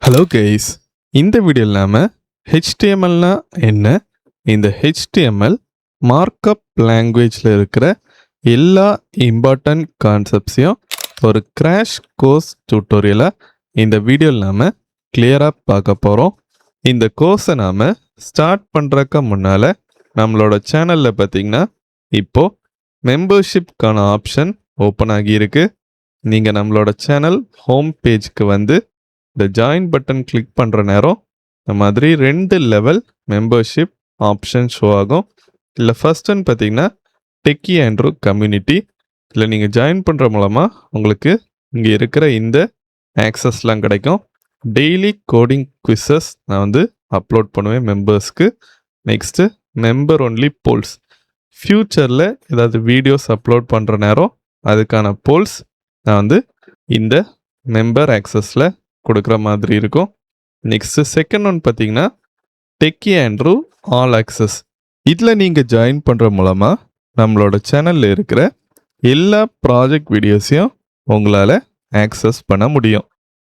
Hello guys, இந்த வீடியோவில் நாம HTMLனா என்ன, இந்த HTML மார்க்அப் லாங்குவேஜில் இருக்கிற எல்லா இம்பார்ட்டன்ட் கான்செப்ட்ஸையும் ஒரு கிராஷ் கோர்ஸ் டியூட்டோரியலாக இந்த வீடியோவில் நாம் கிளியராக பார்க்க போகிறோம். இந்த கோர்ஸை நாம் ஸ்டார்ட் பண்ணுறக்கு முன்னால் நம்மளோட சேனலில் பார்த்திங்கன்னா இப்போது மெம்பர்ஷிப்கான ஆப்ஷன் ஓப்பன் ஆகியிருக்கு. நீங்கள் நம்மளோட சேனல் ஹோம் பேஜுக்கு வந்து இந்த ஜாயின் பட்டன் கிளிக் பண்ணுற நேரம் இந்த மாதிரி 2 லெவல் மெம்பர்ஷிப் ஆப்ஷன் ஷோ ஆகும். இல்லை ஃபஸ்ட்டுன்னு பார்த்தீங்கன்னா டெக்கி ஆண்ட்ரூ கம்யூனிட்டி. இல்லை நீங்கள் ஜாயின் பண்ணுற மூலமாக உங்களுக்கு இங்கே இருக்கிற இந்த ஆக்சஸ்லாம் கிடைக்கும். டெய்லி கோடிங் குவிசஸ் நான் வந்து அப்லோட் பண்ணுவேன் மெம்பர்ஸ்க்கு. நெக்ஸ்ட்டு மெம்பர் ஒன்லி போல்ஸ், ஃப்யூச்சரில் ஏதாவது வீடியோஸ் அப்லோட் பண்ணுற நேரம் அதுக்கான போல்ஸ் நான் வந்து இந்த மெம்பர் ஆக்சஸில் கொடுக்குற மாதிரி இருக்கும். நெக்ஸ்ட்டு செகண்ட் ஒன் பார்த்தீங்கன்னா டெக்கி ஆண்ட்ரூ ஆல் ஆக்சஸ். இதில் நீங்கள் ஜாயின் பண்ணுற மூலமாக நம்மளோட சேனலில் இருக்கிற எல்லா ப்ராஜெக்ட் வீடியோஸையும் உங்களால் ஆக்சஸ் பண்ண முடியும்.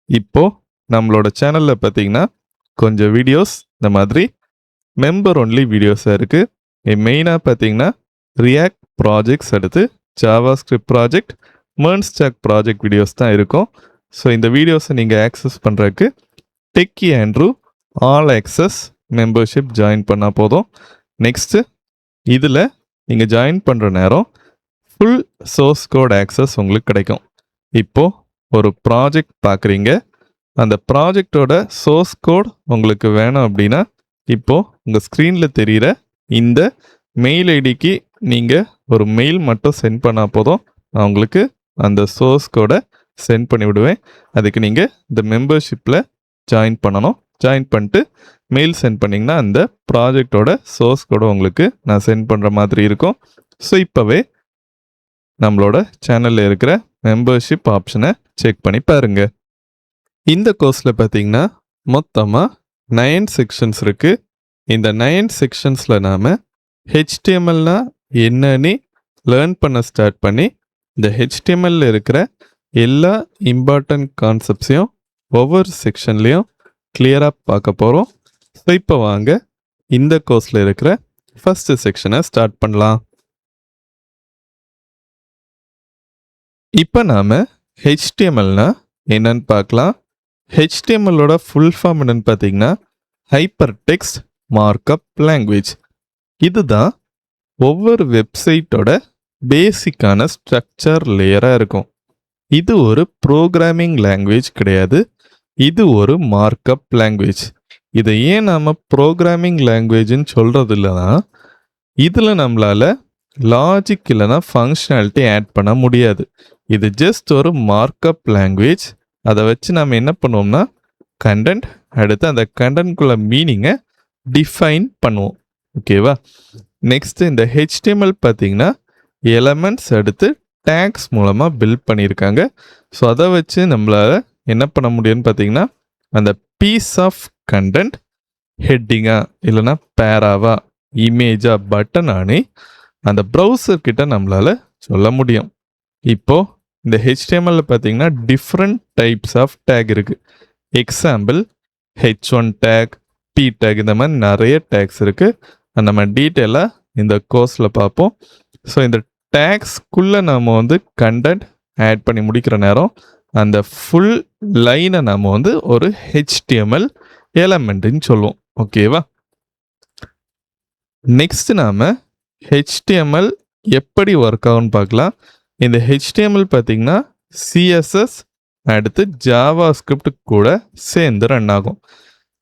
இப்போது நம்மளோட சேனலில் பார்த்தீங்கன்னா கொஞ்சம் வீடியோஸ் இந்த மாதிரி மெம்பர் ஒன்லி வீடியோஸாக இருக்குது. மெயினாக பார்த்தீங்கன்னா ரியாக்ட் ப்ராஜெக்ட்ஸ் அடுத்து JavaScript project, MERN stack project videos தான் இருக்கும். ஸோ இந்த வீடியோஸை நீங்கள் ஆக்சஸ் பண்ணுறதுக்கு techie Andrew all access membership join பண்ணால் போதும். நெக்ஸ்ட்டு இதில் நீங்கள் ஜாயின் பண்ணுற நேரம் ஃபுல் சோர்ஸ் கோட் ஆக்சஸ் உங்களுக்கு கிடைக்கும். இப்போது ஒரு ப்ராஜெக்ட் பார்க்குறீங்க, அந்த ப்ராஜெக்டோட சோர்ஸ் கோட் உங்களுக்கு வேணும் அப்படின்னா இப்போது உங்கள் ஸ்க்ரீனில் தெரிகிற இந்த மெயில் ஐடிக்கு நீங்கள் ஒரு மெயில் மட்டும் சென்ட் பண்ணால் போதும். நான் உங்களுக்கு அந்த சோர்ஸ் கோடை சென்ட் பண்ணி விடுவேன். அதுக்கு நீங்கள் இந்த மெம்பர்ஷிப்பில் ஜாயின் பண்ணணும். ஜாயின் பண்ணிட்டு மெயில் சென்ட் பண்ணிங்கன்னா அந்த ப்ராஜெக்டோட சோர்ஸ் கோடை உங்களுக்கு நான் சென்ட் பண்ணுற மாதிரி இருக்கும். ஸோ இப்போவே நம்மளோட சேனலில் இருக்கிற மெம்பர்ஷிப் ஆப்ஷனை செக் பண்ணி பாருங்கள். இந்த கோர்ஸில் பார்த்தீங்கன்னா மொத்தமாக 9 செக்ஷன்ஸ் இருக்குது. இந்த 9 செக்ஷன்ஸில் நாம் HTMLனா என்னன்னு லேர்ன் பண்ண ஸ்டார்ட் பண்ணி இந்த HTML இருக்கிற எல்லா இம்பார்ட்டன்ட் கான்செப்ட்ஸையும் ஒவ்வொரு செக்ஷன்லேயும் கிளியராக பார்க்க போகிறோம். ஸோ இப்போ வாங்க இந்த கோர்ஸில் இருக்கிற ஃபஸ்ட்டு செக்ஷனை ஸ்டார்ட் பண்ணலாம். இப்போ நாம் HTMLனா என்னன்னு பார்க்கலாம். HTMLோட ஃபுல் ஃபார்ம் என்னன்னு பார்த்தீங்கன்னா ஹைப்பர் டெக்ஸ்ட் மார்க்அப் லாங்குவேஜ். இதுதான் ஒவ்வொரு வெப்சைட்டோட பேசிக்கான ஸ்ட்ரக்சர் லேயராக இருக்கும். இது ஒரு ப்ரோக்ராமிங் லாங்குவேஜ் கிடையாது, இது ஒரு மார்க்அப் லாங்குவேஜ். இதை ஏன் நாம் ப்ரோக்ராமிங் லாங்குவேஜ்னு சொல்கிறது இல்லைனா இதில் நம்மளால் லாஜிக் இல்லைனா ஃபங்க்ஷனாலிட்டி ஆட் பண்ண முடியாது. இது ஜஸ்ட் ஒரு மார்க்அப் லாங்குவேஜ். அதை வச்சு நம்ம என்ன பண்ணுவோம்னா கண்டென்ட் அடுத்து அந்த கண்டென்ட்குள்ள மீனிங்கை டிஃபைன் பண்ணுவோம். ஓகேவா? நெக்ஸ்ட்டு இந்த HTML பார்த்தீங்கன்னா எலமெண்ட்ஸ் அடுத்து டேக்ஸ் மூலமாக பில்ட் பண்ணியிருக்காங்க. ஸோ அதை வச்சு நம்மளால் என்ன பண்ண முடியும்னு பார்த்தீங்கன்னா அந்த பீஸ் ஆஃப் கண்டென்ட் ஹெட்டிங்கா இல்லைனா பேராவா இமேஜா பட்டனானே அந்த ப்ரௌசர்கிட்ட நம்மளால் சொல்ல முடியும். இப்போது இந்த HTML பார்த்தீங்கன்னா டிஃப்ரெண்ட் டைப்ஸ் ஆஃப் டேக் இருக்குது. Example H1 take, P take, இந்த மாதிரி நிறைய டேக்ஸ் இருக்குது. நம்ம டீட்டெயிலாக இந்த கோர்ஸில் பார்ப்போம். ஸோ இந்த டேக்ஸ்க்குள்ளே நம்ம வந்து கண்டென்ட் ஆட் பண்ணி முடிக்கிற நேரம் அந்த ஃபுல் லைனை நம்ம வந்து ஒரு HTML எலமெண்ட்டுன்னு சொல்லுவோம். ஓகேவா? நெக்ஸ்ட் நாம் HTML எப்படி ஒர்க் ஆகும்னு பார்க்கலாம். இந்த HTML பார்த்தீங்கன்னா CSS அடுத்து ஜாவாஸ்கிரிப்ட் கூட சேர்ந்து ரன் ஆகும்.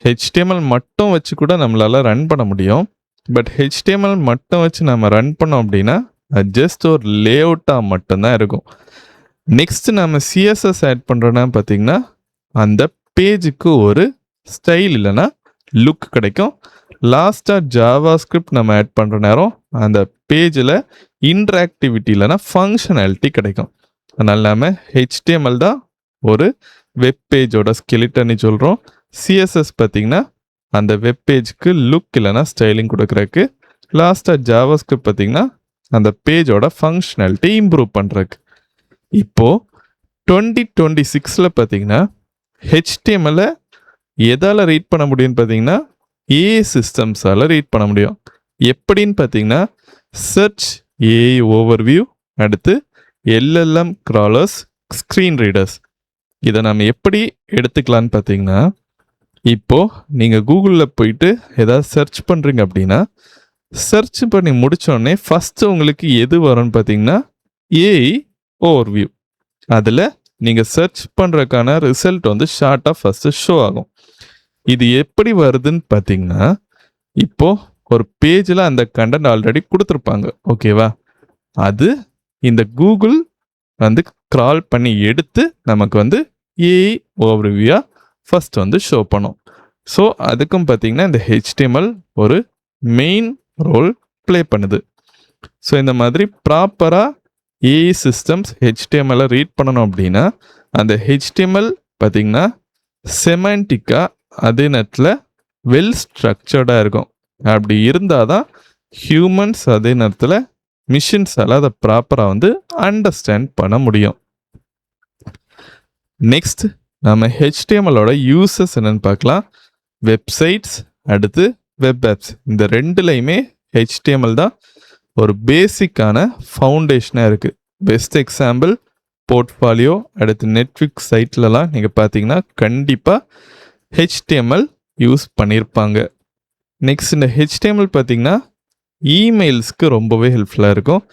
HTML மட்டும் வச்சு கூட நம்மளால் ரன் பண்ண முடியும். பட் HTML மட்டும் வச்சு நம்ம ரன் பண்ணோம் அப்படின்னா அது ஜஸ்ட் ஒரு லேஅவுட்டாக மட்டும்தான் இருக்கும். நெக்ஸ்ட் நம்ம CSS ஆட் பண்ணுறோன்னா பார்த்தீங்கன்னா அந்த பேஜுக்கு ஒரு ஸ்டைல் இல்லைன்னா லுக் கிடைக்கும். லாஸ்ட்டாக ஜாவாஸ்கிரிப்ட் நம்ம ஆட் பண்ணுற நேரம் அந்த பேஜில் இன்ட்ராக்டிவிட்டி இல்லைன்னா ஃபங்க்ஷனாலிட்டி கிடைக்கும். அதனால் நம்ம HTML தான் ஒரு வெப் பேஜோட ஸ்கெலிட்டன்னு சொல்கிறோம். CSS பார்த்தீங்கன்னா அந்த வெப் பேஜுக்கு லுக் இல்லைன்னா ஸ்டைலிங் கொடுக்குறதுக்கு. லாஸ்ட்டாக ஜாவாஸ்கிரிப்ட் பார்த்தீங்கன்னா அந்த பேஜோட ஃபங்க்ஷனாலிட்டி இம்ப்ரூவ் பண்ணுறதுக்கு. இப்போது 2026 பார்த்தீங்கன்னா HTML எதால் ரீட் பண்ண முடியும்னு பார்த்தீங்கன்னா ஏஐ சிஸ்டம்ஸால் ரீட் பண்ண முடியும். எப்படின்னு பார்த்தீங்கன்னா சர்ச் ஏஐ ஓவர்வியூ, அடுத்து எல்எல்எம் கிராலர்ஸ், ஸ்க்ரீன் ரீடர்ஸ். இதை நம்ம எப்படி எடுத்துக்கலான்னு பார்த்தீங்கன்னா, இப்போது நீங்கள் கூகுளில் போயிட்டு ஏதாவது சர்ச் பண்ணுறீங்க அப்படின்னா சர்ச் பண்ணி முடித்தோடனே ஃபஸ்ட்டு உங்களுக்கு எது வரும்னு பார்த்தீங்கன்னா ஏஐ ஓவர்வியூ. அதில் நீங்கள் சர்ச் பண்ணுறதுக்கான ரிசல்ட் வந்து ஷார்ட்டாக ஃபஸ்ட்டு ஷோ ஆகும். இது எப்படி வருதுன்னு பார்த்தீங்கன்னா, இப்போது ஒரு பேஜில் அந்த கண்டென்ட் ஆல்ரெடி கொடுத்துருப்பாங்க, ஓகேவா? அது இந்த கூகுள் வந்து கிரால் பண்ணி எடுத்து நமக்கு வந்து ஏஐ ஓவர்வியூவாக ஃபஸ்ட் வந்து ஷோ பண்ணும். ஸோ அதுக்கும் பார்த்தீங்கன்னா இந்த HTML ஒரு மெயின் ரோல் ப்ளே பண்ணுது. ஸோ இந்த மாதிரி ப்ராப்பராக ஏஐ சிஸ்டம்ஸ் HTML ரீட் பண்ணணும் அப்படின்னா அந்த HTML பார்த்தீங்கன்னா செமண்டிக்காக அதே நேரத்தில் வெல் ஸ்ட்ரக்சர்டாக இருக்கும். அப்படி இருந்தால் தான் ஹியூமன்ஸ் அதே நேரத்தில் மிஷின்ஸால் அதை ப்ராப்பராக வந்து அண்டர்ஸ்டாண்ட் பண்ண முடியும். நெக்ஸ்ட் நம்ம HTMLோட யூசஸ் என்னன்னு பார்க்கலாம். வெப்சைட்ஸ், அடுத்து வெப் ஆப்ஸ். இந்த ரெண்டுலையுமே HTML தான் ஒரு பேசிக்கான ஃபவுண்டேஷனாக இருக்குது. பெஸ்ட் எக்ஸாம்பிள் போர்ட்ஃபாலியோ, அடுத்து நெட்ஃப்ளிக்ஸ் சைட்லலாம் நீங்கள் பார்த்தீங்கன்னா கண்டிப்பாக HTML யூஸ் பண்ணியிருப்பாங்க. நெக்ஸ்ட் இந்த HTML பார்த்தீங்கன்னா இமெயில்ஸ்க்கு ரொம்பவே ஹெல்ப்ஃபுல்லாக இருக்கும்.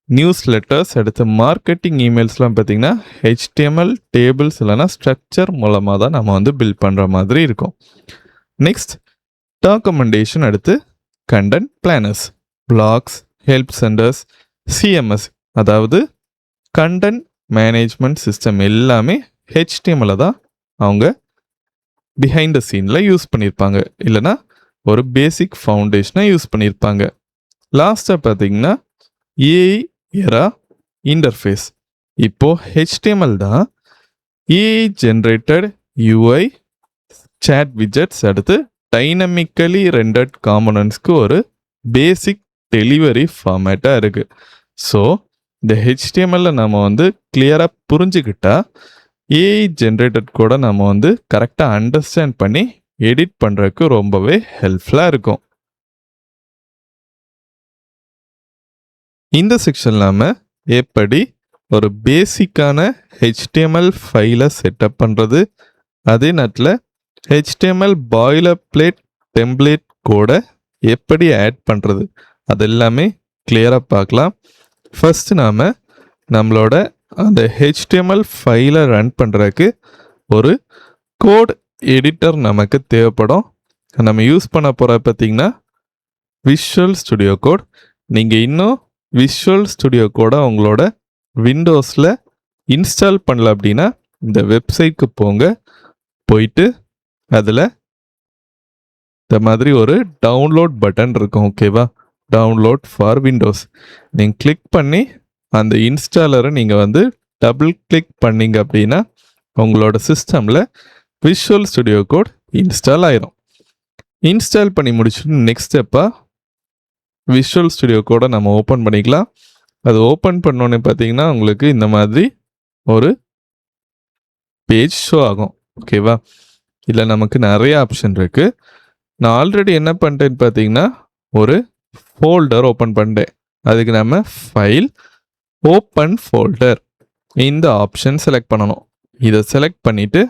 நியூஸ் லெட்டர்ஸ், அடுத்து மார்க்கெட்டிங் இமெயில்ஸ்லாம் பார்த்தீங்கன்னா HTML டேபிள்ஸ் இல்லைனா ஸ்ட்ரக்சர் மூலமாக தான் நம்ம வந்து பில்ட் பண்ணுற மாதிரி இருக்கும். நெக்ஸ்ட் டாக்குமெண்டேஷன், அடுத்து content planners, blogs, help centres, CMS, அதாவது கண்டென்ட் மேனேஜ்மெண்ட் சிஸ்டம் எல்லாமே HTML தான் அவங்க பிஹைண்ட் த சீனில் யூஸ் பண்ணியிருப்பாங்க, இல்லைனா ஒரு பேசிக் ஃபவுண்டேஷனை யூஸ் பண்ணியிருப்பாங்க. லாஸ்ட்டாக பார்த்தீங்கன்னா ஏஐ எரா இன்டர்ஃபேஸ். இப்போது HTML தான் AI generated UI, chat widgets, அடுத்து டைனமிக்கலி ரெண்டர்ட் காம்போனன்ட்ஸ்க்கு ஒரு பேசிக் டெலிவரி ஃபார்மேட்டாக இருக்குது. ஸோ இந்த HTML நம்ம வந்து கிளியராக புரிஞ்சுக்கிட்டா ஏஐ ஜென்ரேட்டட் கூட நம்ம வந்து கரெக்டாக அண்டர்ஸ்டாண்ட் பண்ணி எடிட் பண்ணுறதுக்கு ரொம்பவே ஹெல்ப்ஃபுல்லாக இருக்கும். இந்த செக்ஷன் நம்ம எப்படி ஒரு பேசிக்கான HTML ஃபைலை செட்டப் பண்ணுறது, அதே நேரத்தில் HTML பாய்லர் பிளேட் டெம்ப்ளேட் கூட எப்படி ஆட் பண்ணுறது, அது எல்லாமே கிளியராக பார்க்கலாம். ஃபஸ்ட்டு நாம் நம்மளோட அந்த HTML ஃபைலை ரன் பண்ணுறதுக்கு ஒரு கோட் எடிட்டர் நமக்கு தேவைப்படும். நம்ம யூஸ் பண்ண போகிற பார்த்திங்கன்னா விஷுவல் ஸ்டுடியோ கோட். நீங்கள் இன்னும் விஷுவல் ஸ்டுடியோ கோடை உங்களோட விண்டோஸில் இன்ஸ்டால் பண்ணல அப்படின்னா இந்த வெப்சைட்க்கு போங்க. போயிட்டு அதில் இந்த மாதிரி ஒரு டவுன்லோட் பட்டன் இருக்கும், ஓகேவா? Download for Windows. நீங்கள் கிளிக் பண்ணி அந்த இன்ஸ்டாலரை நீங்கள் வந்து டபுள் கிளிக் பண்ணிங்க அப்படின்னா உங்களோட சிஸ்டமில் விஷுவல் ஸ்டுடியோ கோட் இன்ஸ்டால் ஆயிரும். இன்ஸ்டால் பண்ணி முடிச்சுட்டு நெக்ஸ்ட் ஸ்டெப்பாக விஷுவல் ஸ்டுடியோ கோடை நம்ம ஓப்பன் பண்ணிக்கலாம். அது ஓப்பன் பண்ணோன்னே பார்த்தீங்கன்னா உங்களுக்கு இந்த மாதிரி ஒரு பேஜ் ஷோ ஆகும், ஓகேவா? இதில் நமக்கு நிறைய ஆப்ஷன் இருக்குது. நான் ஆல்ரெடி என்ன பண்ணிட்டேன்னு பார்த்தீங்கன்னா ஒரு ஃபோல்டர் ஓப்பன் பண்ணிட்டேன். அதுக்கு நம்ம ஃபைல், ஓப்பன் ஃபோல்டர், இந்த ஆப்ஷன் செலக்ட் பண்ணணும். இதை செலக்ட் பண்ணிவிட்டு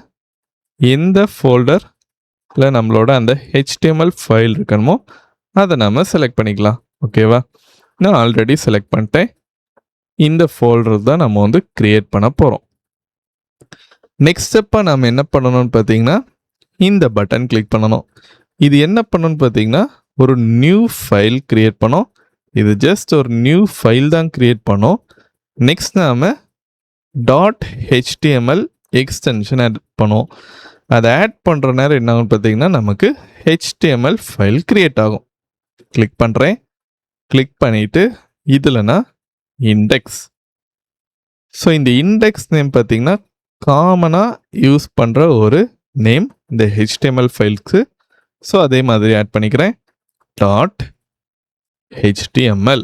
எந்த ஃபோல்டரில் நம்மளோட அந்த HTML ஃபைல் இருக்கணுமோ அதை நம்ம செலக்ட் பண்ணிக்கலாம், ஓகேவா? நான் ஆல்ரெடி செலக்ட் பண்ணிட்டேன். இந்த ஃபோல்டர் தான் நம்ம வந்து க்ரியேட் பண்ண போகிறோம். நெக்ஸ்ட் ஸ்டெப்பாக நம்ம என்ன பண்ணணும்னு பார்த்தீங்கன்னா இந்த பட்டன் கிளிக் பண்ணணும். இது என்ன பண்ணணும்னு பார்த்தீங்கன்னா ஒரு நியூ ஃபைல் க்ரியேட் பண்ணோம். இது ஜஸ்ட் ஒரு நியூ ஃபைல் தான் க்ரியேட் பண்ணோம். நெக்ஸ்ட் நாம் .html எக்ஸ்டென்ஷன் ஆட் பண்ணுவோம். அதை ஆட் பண்ணுற நேரம் என்ன ஆகும்னு பார்த்தீங்கன்னா நமக்கு HTML ஃபைல் க்ரியேட் ஆகும். கிளிக் பண்ணுறேன். கிளிக் பண்ணிவிட்டு இதில் நான் இண்டெக்ஸ். ஸோ இந்த இண்டெக்ஸ் நேம் பார்த்தீங்கன்னா காமனாக யூஸ் பண்ணுற ஒரு நேம் இந்த HTML ஃபைல்ஸு. ஸோ அதே மாதிரி ஆட் பண்ணிக்கிறேன். .html.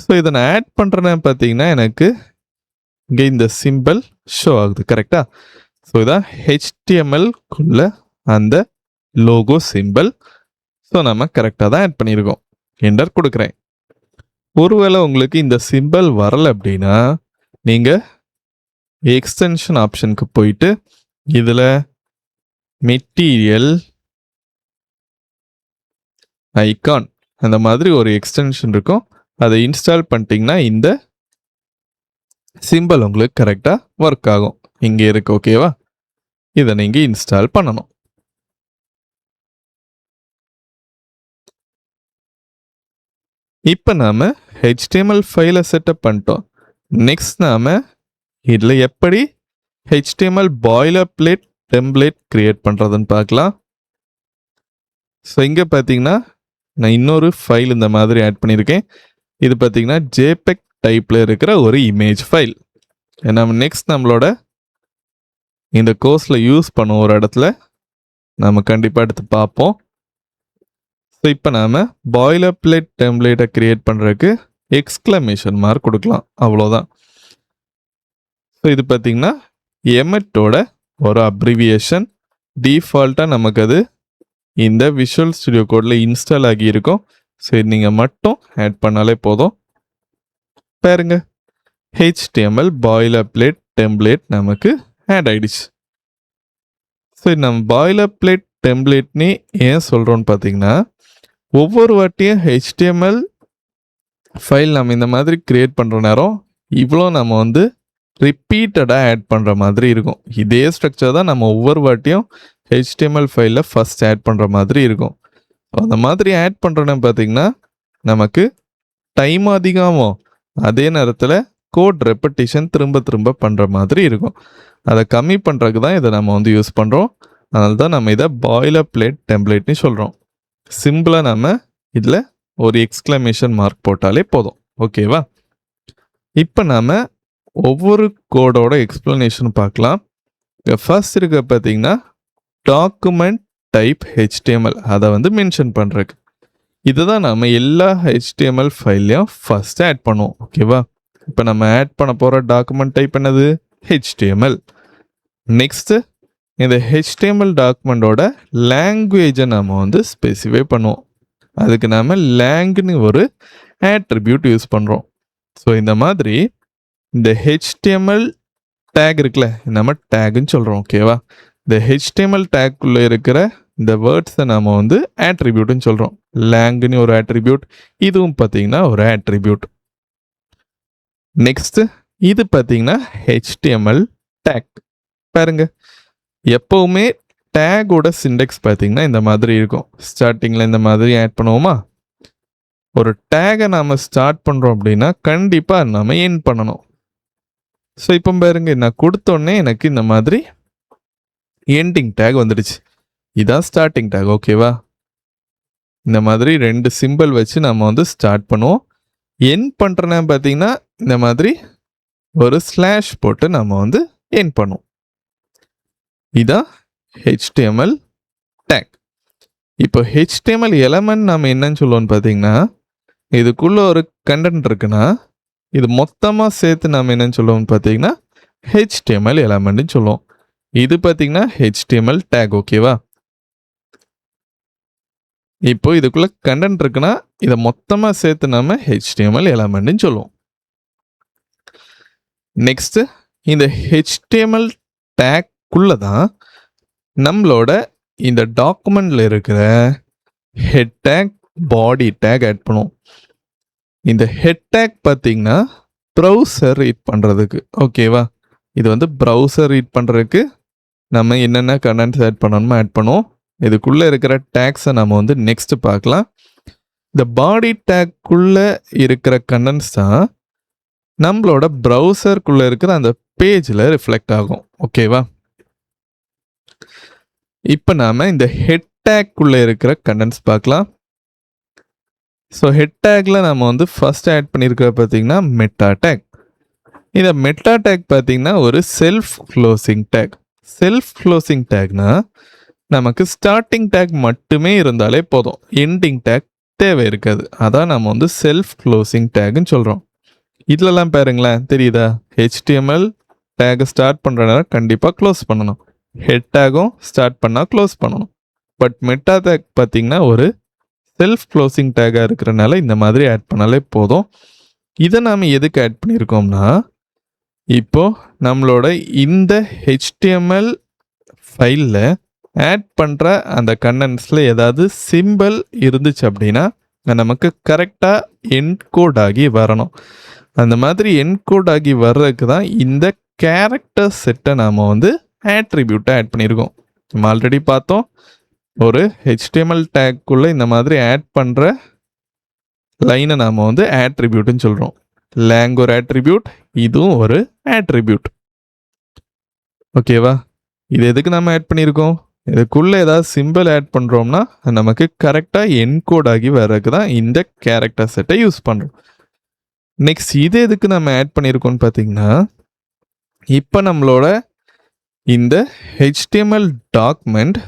ஸோ இதை நான் ஆட் பண்ணுறேன்னு பார்த்தீங்கன்னா எனக்கு இங்கே இந்த சிம்பிள் ஷோ ஆகுது, கரெக்டாக? ஸோ இதான் ஹெச்டிஎம்எல்குள்ள அந்த லோகோ சிம்பிள். ஸோ நம்ம கரெக்டாக தான் ஆட் பண்ணியிருக்கோம். என்டர் கொடுக்குறேன். ஒருவேளை உங்களுக்கு இந்த சிம்பிள் வரல அப்படின்னா நீங்கள் எக்ஸ்டென்ஷன் ஆப்ஷனுக்கு போயிட்டு இதில் மெட்டீரியல் ஐகான் அந்த மாதிரி ஒரு எக்ஸ்டென்ஷன் இருக்கும். அதை இன்ஸ்டால் பண்ணிட்டீங்கன்னா இந்த சிம்பிள் உங்களுக்கு கரெக்டாக ஒர்க் ஆகும். இங்கே இருக்கு. ஓகேவா? இதை நீங்கள் இன்ஸ்டால் பண்ணணும். இப்போ நாம HTML ஃபைலை செட்டப் பண்ணிட்டோம். நெக்ஸ்ட் நாம இதில் எப்படி HTML boiler plate template create பண்ணுறதுன்னு பார்க்கலாம். ஸோ இங்கே பார்த்தீங்கன்னா நான் இன்னொரு ஃபைல் இந்த மாதிரி ஆட் பண்ணியிருக்கேன். இது பார்த்தீங்கன்னா JPEG டைப்பில் இருக்கிற ஒரு இமேஜ் ஃபைல். நம்ம நெக்ஸ்ட் நம்மளோட இந்த கோர்ஸில் யூஸ் பண்ண ஒரு இடத்துல நம்ம கண்டிப்பாக எடுத்து பார்ப்போம். ஸோ இப்போ நாம் பாய்லர் பிளேட் டெம்ப்ளேட்டை கிரியேட் பண்ணுறதுக்கு எக்ஸ்க்ளமேஷன் மார்க் கொடுக்கலாம். அவ்வளோதான். ஸோ இது பார்த்தீங்கன்னா எமெட்டோட ஒரு அப்ரிவியேஷன். டிஃபால்ட்டாக நமக்கு அது இந்த விஷுவல் ஸ்டுடியோ கோடில் இன்ஸ்டால் ஆகி இருக்கும். சரி, நீங்கள் மட்டும் ஆட் பண்ணாலே போதும். பாருங்க, HTML பாய்லர் பிளேட் டெம்ப்ளேட் நமக்கு ஆட் ஆயிடுச்சு. சரி, நம்ம பாய்லர் பிளேட் டெம்ப்ளேட்னே ஏன் சொல்கிறோன்னு பார்த்தீங்கன்னா, ஒவ்வொரு வாட்டியும் HTML ஃபைல் நம்ம இந்த மாதிரி கிரியேட் பண்ணுற நேரம் இவ்வளோ நம்ம ரிப்பீட்டடாக ஆட் பண்ணுற மாதிரி இருக்கும். இதே ஸ்ட்ரக்சர் தான் நம்ம ஒவ்வொரு வாட்டியும் HTML ஃபைலில் ஃபஸ்ட் ஆட் பண்ணுற மாதிரி இருக்கும். அந்த மாதிரி ஆட் பண்ணுறோன்னு பார்த்தீங்கன்னா நமக்கு டைம் அதிகமாகும். அதே நேரத்தில் கோட் ரெப்படிஷன் திரும்ப திரும்ப பண்ணுற மாதிரி இருக்கும். அதை கம்மி பண்ணுறதுக்கு தான் இதை நம்ம யூஸ் பண்ணுறோம். அதனால தான் நம்ம இதை பாய்லர் பிளேட் டெம்ப்ளேட்னு சொல்கிறோம். சிம்பிளாக நம்ம இதில் ஒரு எக்ஸ்க்ளமேஷன் மார்க் போட்டாலே போதும். ஓகேவா? இப்போ நாம் ஒவ்வொரு கோடோட எக்ஸ்ப்ளனேஷன் பார்க்கலாம். ஃபர்ஸ்ட் இருக்க பார்த்தீங்கன்னா டாக்குமெண்ட் டைப் HTML, அதை மென்ஷன் பண்ணுறதுக்கு இதுதான் நம்ம எல்லா HTML ஃபைல்லையும் ஃபர்ஸ்ட் ஆட் பண்ணுவோம். ஓகேவா? இப்போ நம்ம ஆட் பண்ண போகிற டாக்குமெண்ட் டைப் என்னது? HTML. நெக்ஸ்ட்டு இந்த HTML டாக்குமெண்டோட லாங்குவேஜை நம்ம ஸ்பெசிஃபை பண்ணுவோம். அதுக்கு நாம் லாங்குன்னு ஒரு ஆட்ரிபியூட் யூஸ் பண்ணுறோம். ஸோ இந்த மாதிரி இந்த HTML டேக் இருக்குல்ல, நம்ம டேக்குன்னு சொல்கிறோம். ஓகேவா? இந்த HTML டேக்குள்ளே இருக்கிற இந்த வேர்ட்ஸை நாம் ஆட்ரிபியூட்னு சொல்கிறோம். லாங்குன்னு ஒரு ஆட்ரிபியூட், இதுவும் பார்த்தீங்கன்னா ஒரு ஆட்ரிபியூட். நெக்ஸ்ட்டு இது பார்த்தீங்கன்னா HTML டேக். பாருங்க, எப்போவுமே டேகோட சிண்டெக்ஸ் பார்த்தீங்கன்னா இந்த மாதிரி இருக்கும். ஸ்டார்டிங்கில் இந்த மாதிரி ஆட் பண்ணுவோமா? ஒரு டேகை நாம் ஸ்டார்ட் பண்ணுறோம் அப்படின்னா கண்டிப்பாக நம்ம எண்ட் பண்ணணும். ஸோ இப்போ பாருங்க, நான் கொடுத்தோடனே எனக்கு இந்த மாதிரி எண்டிங் டேக் வந்துடுச்சு. இதான் ஸ்டார்டிங் டேக். ஓகேவா? இந்த மாதிரி ரெண்டு சிம்பிள் வச்சு நம்ம ஸ்டார்ட் பண்ணுவோம். எண்ட் பண்ணுறேன்னா பார்த்தீங்கன்னா இந்த மாதிரி ஒரு ஸ்லாஷ் போட்டு நம்ம எண்ட் பண்ணுவோம். இதான் HTML டேக். இப்போ HTML எலமெண்ட் நம்ம என்னன்னு சொல்லுவோம்னு பார்த்தீங்கன்னா, இதுக்குள்ள ஒரு கண்டென்ட் இருக்குன்னா இது மொத்தமாக சேர்த்து நம்ம என்னன்னு சொல்லுவோம்னு பார்த்தீங்கன்னா HTML எலமெண்ட்னு சொல்லுவோம். இது பார்த்தீங்கன்னா HTML டேக். ஓகேவா? இப்போ இதுக்குள்ள கண்டென்ட் இருக்குன்னா இதை மொத்தமாக சேர்த்து நம்ம HTML எலமெண்ட்னு சொல்லுவோம். நெக்ஸ்ட் இந்த HTML டேக்குள்ள தான் நம்மளோட இந்த டாக்குமெண்ட்ல இருக்கிற ஹெட் டேக், பாடி டேக் ஆட் பண்ணுவோம். இந்த ஹெட் டேக் பார்த்தீங்கன்னா ப்ரௌசர் ரீட் பண்ணுறதுக்கு. ஓகேவா? இது ப்ரௌசர் ரீட் பண்ணுறதுக்கு நம்ம என்னென்ன கண்டென்ட்ஸ் ஆட் பண்ணணுமோ ஆட் பண்ணுவோம். இதுக்குள்ளே இருக்கிற டேக்ஸை நம்ம நெக்ஸ்ட் பார்க்கலாம். இந்த பாடி டேக்குள்ளே இருக்கிற கண்டென்ட்ஸ் தான் நம்மளோட ப்ரௌசருக்குள்ளே இருக்கிற அந்த பேஜில் ரிஃப்ளெக்ட் ஆகும். ஓகேவா? இப்போ நாம் இந்த ஹெட் டேக்குள்ளே இருக்கிற கண்டென்ட்ஸ் பார்க்கலாம். ஸோ ஹெட் டேக்கில் நம்ம ஃபர்ஸ்ட் ஆட் பண்ணியிருக்கிற பார்த்தீங்கன்னா மெட்டா டேக். இந்த மெட்டா டேக் பார்த்தீங்கன்னா ஒரு self closing tag. Self closing டேக்னா நமக்கு ஸ்டார்டிங் டேக் மட்டுமே இருந்தாலே போதும், எண்டிங் டேக் தேவை இருக்காது. அதான் நம்ம செல்ஃப் க்ளோசிங் டேக்னு சொல்கிறோம். இதுலலாம் பாருங்களேன், தெரியுதா? HTML டேகை ஸ்டார்ட் பண்ணுற நேரம் கண்டிப்பாக க்ளோஸ் பண்ணணும். ஹெட் டேகும் ஸ்டார்ட் பண்ணால் க்ளோஸ் பண்ணணும். பட் மெட்டா டேக் பார்த்தீங்கன்னா ஒரு செல்ஃப் க்ளோசிங் டேகாக இருக்கிறனால இந்த மாதிரி ஆட் பண்ணாலே போதும். இதை நாம் எதுக்கு ஆட் பண்ணியிருக்கோம்னா, இப்போ நம்மளோட இந்த HTML ஃபைலில் ஆட் பண்ணுற அந்த கண்டென்ட்ஸில் ஏதாவது சிம்பிள் இருந்துச்சு அப்படின்னா நமக்கு கரெக்டாக என்கோட் ஆகி வரணும். அந்த மாதிரி என்கோட் ஆகி வர்றதுக்கு தான் இந்த கேரக்டர் செட்டை நாம் வந்து ஆட்ரிபியூட்டை ஆட் பண்ணியிருக்கோம். நம்ம ஆல்ரெடி பார்த்தோம், ஒரு HTML டேக்குள்ளே இந்த மாதிரி ஆட் பண்ணுற லைனை நாம் வந்து ஆட்ரிபியூட்னு சொல்கிறோம். லேங் ஒரு ஆட்ரிபியூட், இதுவும் ஒரு ஆட்ரிபியூட். ஓகேவா? இது எதுக்கு நம்ம ஆட் பண்ணியிருக்கோம்? இதுக்குள்ளே ஏதாவது சிம்பிள் ஆட் பண்ணுறோம்னா நமக்கு கரெக்டாக என்கோட் ஆகி வர்றதுக்கு தான் இந்த கேரக்டர் செட்டை யூஸ் பண்ணுறோம். நெக்ஸ்ட் இது எதுக்கு நம்ம ஆட் பண்ணியிருக்கோம்னு பார்த்தீங்கன்னா, இப்போ நம்மளோட இந்த HTML டாக்குமெண்ட்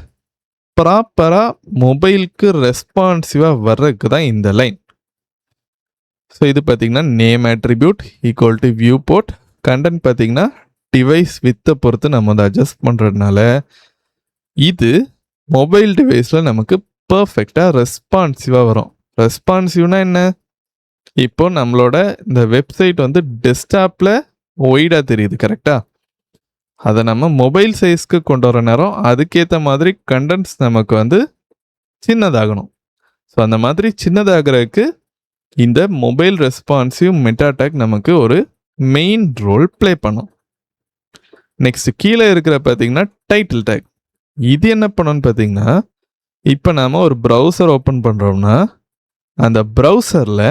ப்ராப்பராக மொபைலுக்கு ரெஸ்பான்சிவாக வர்றதுக்கு தான் இந்த லைன். ஸோ இது பார்த்தீங்கன்னா name attribute equal to viewport. Content பார்த்தீங்கன்னா டிவைஸ் வித்தை பொறுத்து நம்ம வந்து அட்ஜஸ்ட் பண்ணுறதுனால இது மொபைல் டிவைஸில் நமக்கு பர்ஃபெக்டாக ரெஸ்பான்சிவாக வரும். ரெஸ்பான்சிவ்னா என்ன? இப்போ நம்மளோட இந்த வெப்சைட் வந்து டெஸ்க்டாப்பில் ஒய்டாக தெரியுது, கரெக்டாக? அதை நம்ம மொபைல் சைஸ்க்கு கொண்டு வர நேரம் அதுக்கேற்ற மாதிரி கண்டென்ட்ஸ் நமக்கு வந்து சின்னதாகணும். ஸோ அந்த மாதிரி சின்னதாகிறதுக்கு இந்த மொபைல் ரெஸ்பான்சிவ் மெட்டா டேக் நமக்கு ஒரு மெயின் ரோல் ப்ளே பண்ணும். நெக்ஸ்ட் கீழே இருக்கிற பார்த்தீங்கன்னா டைட்டில் டேக். இது என்ன பண்ணணும்னு பார்த்தீங்கன்னா, இப்போ நாம் ஒரு ப்ரௌசர் ஓப்பன் பண்ணுறோம்னா அந்த ப்ரௌசரில்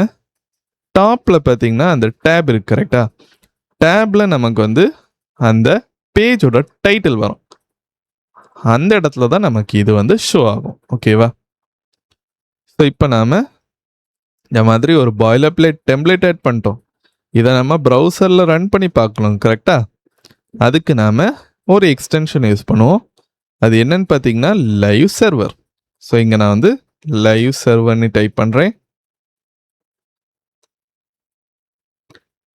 டாப்பில் பார்த்தீங்கன்னா அந்த டேப் இருக்கு, கரெக்டாக? டேப்பில் நமக்கு வந்து அந்த பேஜோட டைட்டில் வரும். அந்த இடத்துல தான் நமக்கு இது வந்து ஷோ ஆகும். ஓகேவா? ஸோ இப்போ நாம் இந்த மாதிரி ஒரு பாய்லர் பிளேட் டெம்ப்ளேட் ஆட் பண்ணிட்டோம். இதை நம்ம ப்ரௌசரில் ரன் பண்ணி பார்க்கலாம், கரெக்டாக? அதுக்கு நாம் ஒரு எக்ஸ்டென்ஷன் யூஸ் பண்ணுவோம். அது என்னன்னு பார்த்தீங்கன்னா லைவ் சர்வர். ஸோ இங்கே நான் வந்து லைவ் சர்வர்னு டைப் பண்ணுறேன்.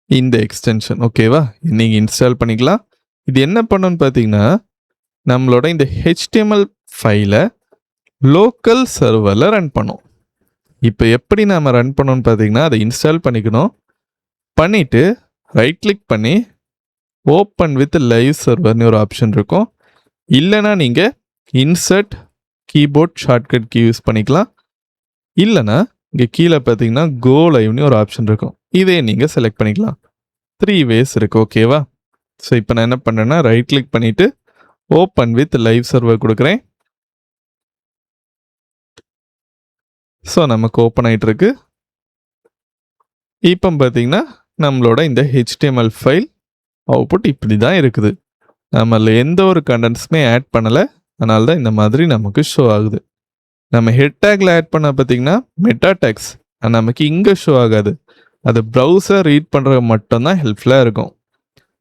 இந்த எக்ஸ்டென்ஷன் ஓகேவா, நீங்கள் இன்ஸ்டால் பண்ணிக்கலாம். இது என்ன பண்ணணும்னு பார்த்தீங்கன்னா, நம்மளோட இந்த HTML ஃபைலை லோக்கல் சர்வரில் ரன் பண்ணும். இப்போ எப்படி நாம் ரன் பண்ணணும்னு பார்த்தீங்கன்னா, அதை இன்ஸ்டால் பண்ணிவிட்டு ரைட் கிளிக் பண்ணி ஓப்பன் வித் லைவ் சர்வர்னு ஒரு ஆப்ஷன் இருக்கும். இல்லைனா நீங்கள் insert keyboard shortcut key use பண்ணிக்கலாம். இல்லைனா இங்கே கீழே பார்த்தீங்கன்னா கோ லைவ்னு ஒரு ஆப்ஷன் இருக்கும். இதே நீங்கள் செலக்ட் பண்ணிக்கலாம். 3 ways இருக்குது. ஓகேவா? ஸோ இப்போ நான் என்ன பண்ணுறேன்னா ரைட் கிளிக் பண்ணிவிட்டு ஓப்பன் வித் லைவ் சர்வர் கொடுக்குறேன். ஸோ நமக்கு ஓப்பன் ஆகிட்டு இருக்கு. இப்போ பார்த்தீங்கன்னா நம்மளோட இந்த HTML ஃபைல் அவுட்புட் இப்படி தான் இருக்குது. நம்மள எந்த ஒரு கண்டென்ட்ஸுமே ஆட் பண்ணலை, அதனால தான் இந்த மாதிரி நமக்கு ஷோ ஆகுது. நம்ம ஹெட் டேக்கில் ஆட் பண்ண பார்த்தீங்கன்னா மெட்டா டேக்ஸ் நமக்கு இங்கே ஷோ ஆகாது. அது ப்ரௌசர் ரீட் பண்ணுறது மட்டும்தான் ஹெல்ப்ஃபுல்லாக இருக்கும்.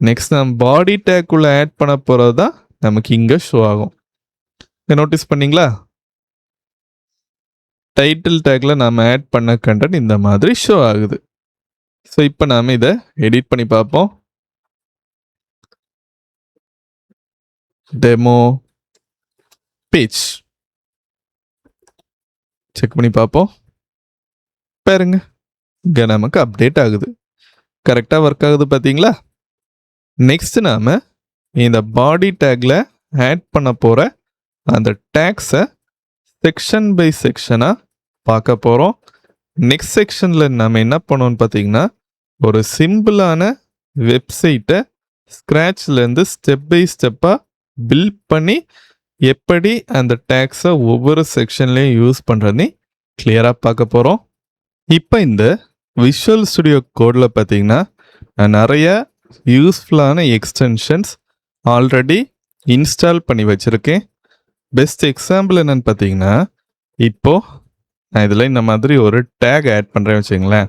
நெக்ஸ்ட் நம்ம பாடி டேக்குள்ளே ஆட் பண்ண போகிறது தான் நமக்கு இங்கே ஷோ ஆகும். நோட்டீஸ் பண்ணிங்களா? டைட்டில் டேக்கில் நாம் ஆட் பண்ண கண்டென்ட் இந்த மாதிரி ஷோ ஆகுது. ஸோ இப்போ நாம் இதை எடிட் பண்ணி பார்ப்போம். டெமோ பேஜ் செக் பண்ணி பார்ப்போம். பாருங்க, இங்கே நமக்கு அப்டேட் ஆகுது, கரெக்டாக ஒர்க் ஆகுது, பார்த்தீங்களா? நெக்ஸ்ட் நாம் இந்த பாடி டேக்கில் ஆட் பண்ண போகிற அந்த டேக்ஸை செக்ஷன் பை செக்ஷனாக பார்க்க போகிறோம். நெக்ஸ்ட் செக்ஷனில் நம்ம என்ன பண்ணோம்னு பார்த்தீங்கன்னா, ஒரு சிம்பிளான வெப்சைட்டை ஸ்க்ராட்ச்லேருந்து ஸ்டெப் பை ஸ்டெப்பாக பில்ட் பண்ணி எப்படி அந்த டேக்ஸை ஒவ்வொரு செக்ஷன்லேயும் யூஸ் பண்ணுறதுன்னு கிளியராக பார்க்க போகிறோம். இப்போ இந்த விஷுவல் ஸ்டுடியோ கோடில் பார்த்தீங்கன்னா நான் நிறைய யூஸ்ஃபுல்லான எக்ஸ்டென்ஷன்ஸ் ஆல்ரெடி இன்ஸ்டால் பண்ணி வச்சுருக்கேன். பெஸ்ட் எக்ஸாம்பிள் என்னென்னு பார்த்தீங்கன்னா, இப்போது நான் இதில் இந்த மாதிரி ஒரு டேக் ஆட் பண்ணுறேன்னு வச்சுங்களேன்.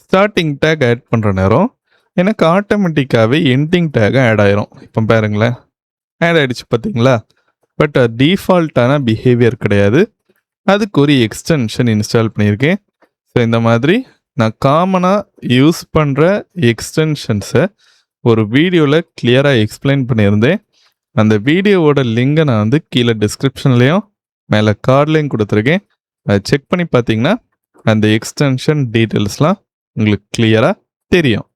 ஸ்டார்டிங் டேக் ஆட் பண்ணுற நேரம் எனக்கு ஆட்டோமேட்டிக்காகவே எண்டிங் டேக் ஆட் ஆயிரும். இப்போ பாருங்களேன், ஆட் ஆகிடுச்சு பார்த்தீங்களா? பட் டிஃபால்ட்டான பிஹேவியர் கிடையாது. அதுக்கு ஒரு எக்ஸ்டென்ஷன் இன்ஸ்டால் பண்ணியிருக்கேன். ஸோ இந்த மாதிரி நான் காமனாக யூஸ் பண்ணுற எக்ஸ்டென்ஷன்ஸை ஒரு வீடியோவில் கிளியராக எக்ஸ்பிளைன் பண்ணியிருந்தேன். அந்த வீடியோவோட லிங்கை நான் வந்து கீழே டிஸ்கிரிப்ஷன்லேயும் மேலே கார்ட்லேயும் கொடுத்துருக்கேன். அதை செக் பண்ணி பார்த்தீங்கன்னா அந்த எக்ஸ்டென்ஷன் டீட்டெயில்ஸ்லாம் உங்களுக்கு கிளியராக தெரியும்.